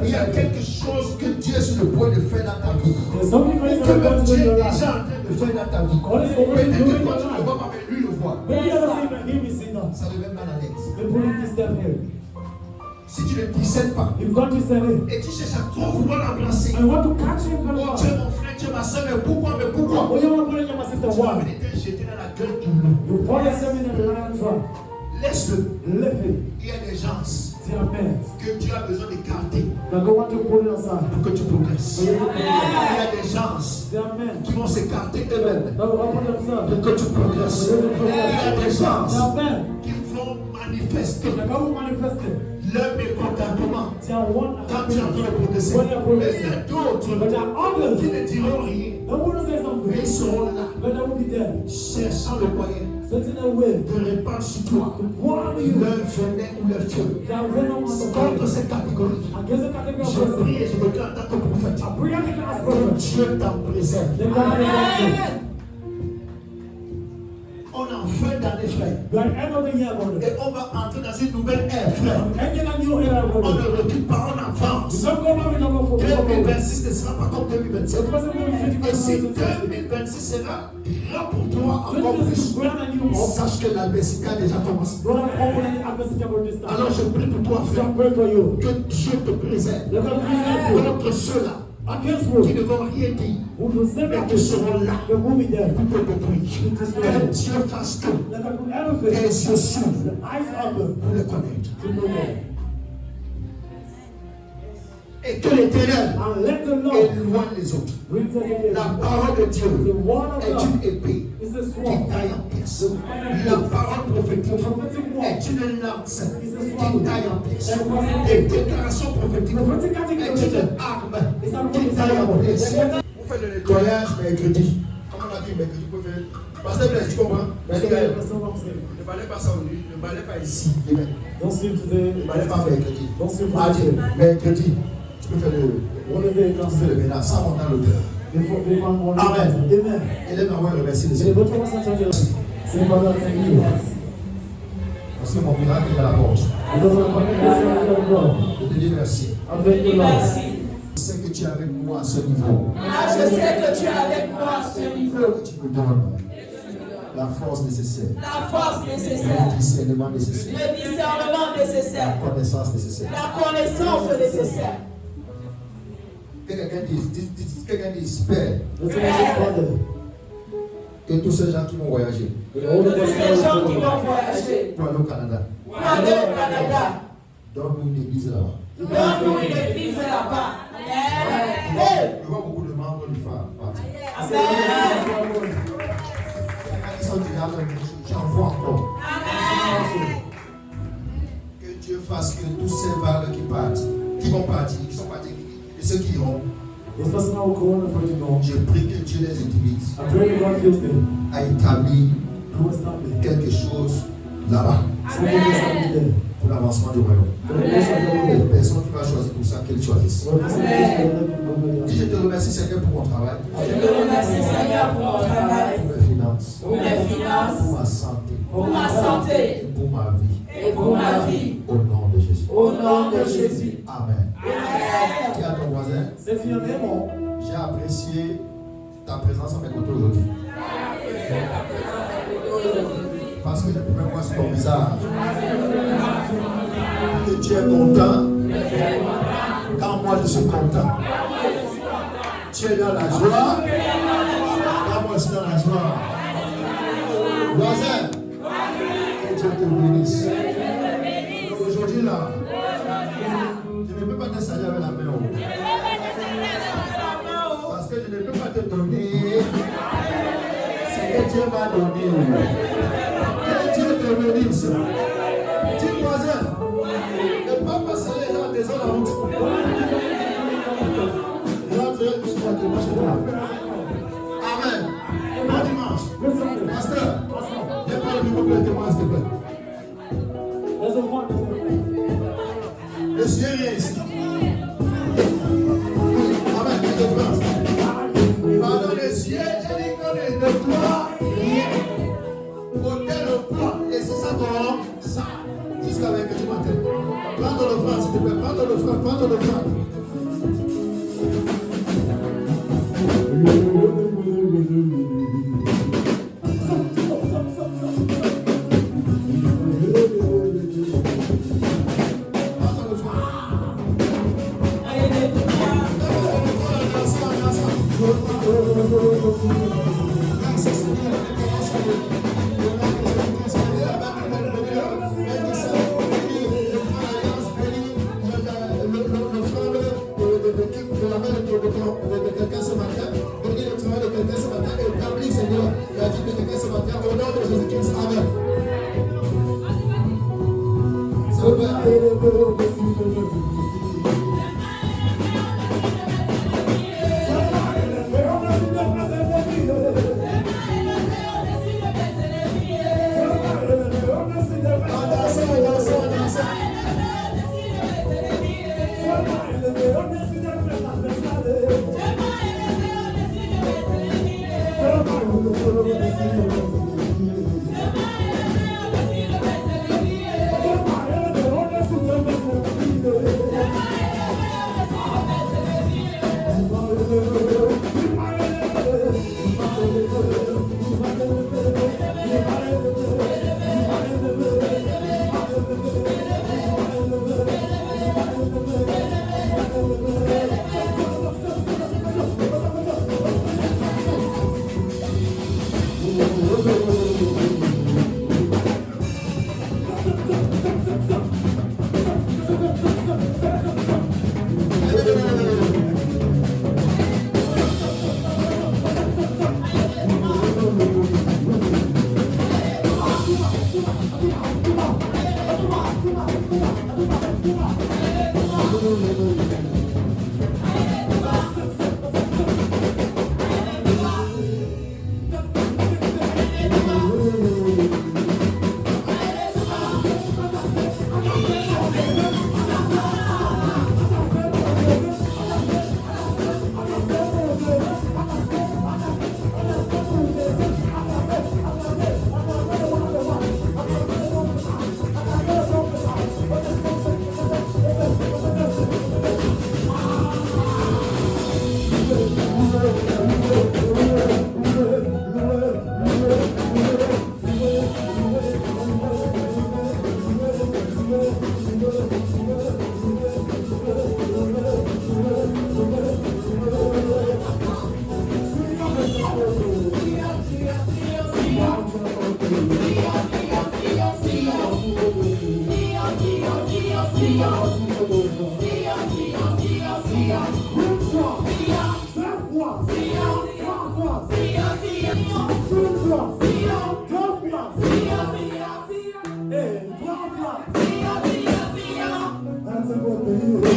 Speaker 3: Il y a quelque chose que Dieu est sur le point de faire dans ta vie. Que même Dieu est déjà en train de faire dans ta vie. Peut-être que toi tu ne le vois pas, mais lui le voit. Ça le met mal à l'aise. Si tu ne discernes pas, et tu cherches à trop vouloir l'embrasser. Oh, tu es mon frère, tu es ma soeur, mais pourquoi? Tu vas venir te jeter dans la gueule du loup. Laisse-le. Il y a des gens que Dieu a besoin de garder pour que tu progresses. Il y a des gens qui vont s'écarter eux-mêmes pour que tu progresses. Il y a des gens qui vont manifester leur mécontentement quand tu es en train de progresser. Mais il y a d'autres qui ne diront rien, mais ils seront là, cherchant le moyen de répandre sur toi leur venin ou leur feu. Contre cette catégorie, je prie et je déclare en tant que prophète que Dieu t'en préserve. On est en fin d'année, frère. Et on va entrer dans une nouvelle ère, frère. On ne recule pas, on avance. 2026 ne sera pas comme 2027. Et si 2026 sera grand pour toi encore plus, sache que l'adversité a déjà commencé. Alors je prie pour toi, frère, que Dieu te préserve contre ceux-là qui ne vont rien dire, mais qui seront là pour te détruire. Que Dieu fasse tout. Tes yeux s'ouvrent pour le connaître. Et que l'Éternel éloigne les autres. La parole de Dieu est une épée qui taille en pièces. La parole prophétique est une lance qui taille en pièces. Les déclarations prophétiques est une arme qui taille en pièces. Vous faites le nettoyage mercredi. Comme on a dit mercredi, vous pouvez faire Pasteur Blaise, tu comprends?
Speaker 4: That's
Speaker 3: Mais
Speaker 4: what
Speaker 3: regarde,
Speaker 4: I'm saying.
Speaker 3: ne parlez pas ça aujourd'hui, ne parlez pas ici. Amen.
Speaker 4: Don't sleep today.
Speaker 3: Ne parlez pas mercredi.
Speaker 4: Don't sleep
Speaker 3: Mardi,
Speaker 4: today.
Speaker 3: mercredi, tu peux faire
Speaker 4: One of the
Speaker 3: tu fais le ménage sans monter à l'auteur.
Speaker 4: before morning.
Speaker 3: Amen.
Speaker 4: Amen.
Speaker 3: Et les mamans remercient le
Speaker 4: Say,
Speaker 3: Seigneur.
Speaker 4: but you must not tell you. Say, Father, thank you.
Speaker 3: Parce que mon miracle est à la porte.
Speaker 4: Because of the blessing of God.
Speaker 3: Je te dis merci.
Speaker 4: I'm thank you, Lord.
Speaker 2: Merci.
Speaker 3: Je sais que tu es avec moi à ce niveau.
Speaker 2: Je sais que tu es avec moi à ce niveau.
Speaker 3: Que tu me donnes la force nécessaire,
Speaker 2: La force nécessaire,
Speaker 3: le discernement nécessaire,
Speaker 2: le discernement nécessaire,
Speaker 3: la connaissance nécessaire.
Speaker 2: la connaissance nécessaire.
Speaker 3: Que quelqu'un dise, Père,
Speaker 4: Let's say, Father,
Speaker 3: que tous ces gens qui vont voyager
Speaker 4: with all the
Speaker 2: Tous les gens qui
Speaker 4: blessings
Speaker 2: vont voyager,
Speaker 3: pour aller au Canada,
Speaker 2: pour aller au Canada,
Speaker 3: donne-nous une église là-bas.
Speaker 2: donne-nous une église là-bas. Amen.
Speaker 3: Je vois beaucoup de membres du phare partir.
Speaker 2: Amen.
Speaker 3: Ils sont déjà là, j'en vois encore.
Speaker 2: Amen.
Speaker 3: Que Dieu fasse que tous ces vagues qui partent, qui vont partir, qui sont partis, et ceux qui iront,
Speaker 4: This person now go on for you to go.
Speaker 3: je prie que Dieu les utilise
Speaker 4: I pray that God heals them.
Speaker 3: à établir
Speaker 4: To establish.
Speaker 3: quelque chose là-bas
Speaker 4: Something is happening there.
Speaker 3: pour l'avancement du royaume.
Speaker 4: For the blessing of the
Speaker 3: Les
Speaker 4: Lord.
Speaker 3: personnes qui vont choisir pour ça, qu'elles choisissent.
Speaker 4: Lord, this is just for them.
Speaker 3: Si je te remercie, Seigneur, pour mon travail,
Speaker 2: Je te remercie, Seigneur, pour mon travail,
Speaker 3: pour mes finances,
Speaker 2: pour mes finances,
Speaker 3: pour ma santé
Speaker 2: pour ma santé
Speaker 3: et pour ma vie.
Speaker 2: et pour ma vie.
Speaker 3: Au nom de Jésus.
Speaker 2: Au nom de Jésus.
Speaker 3: Amen.
Speaker 2: Amen.
Speaker 3: Dis à ton voisin,
Speaker 4: Say to your neighbor,
Speaker 3: j'ai apprécié ta présence à mes côtés aujourd'hui. Parce que je peux même voir sur ton visage que tu es content quand moi je suis content. Tu es dans la joie quand moi je suis dans la joie. Voisin, que Dieu te bénisse. Donc aujourd'hui là, je ne peux pas te saluer avec la main haute. Parce que je ne peux pas te donner ce que Dieu m'a donné. Que Dieu te bénisse. Dis voisin, ne pas passer les gens des la route. Rentre jusqu'à dimanche chez toi. Amen. Bon dimanche. Pasteur, viens prendre le micro pour le témoin, s'il te plaît.
Speaker 4: there's a one.
Speaker 3: Le ciel est ici. Amen. Je te France. Pardon, le ciel, j'ai dit qu'on est de toi. Ôtez le poids. Et c'est ça ton ça. Jusqu'à avec que tu m'attends. Prends ton offrande, s'il te plaît. Prends ton offrande. Prends ton offrande. Prends ton offrande. Merci Seigneur. De quelqu'un ce matin, bénis le travail de quelqu'un ce matin et établis, Seigneur, la vie de quelqu'un ce matin au nom de Jésus-Christ. Amen. S'il vous plaît.
Speaker 4: That's a good thing.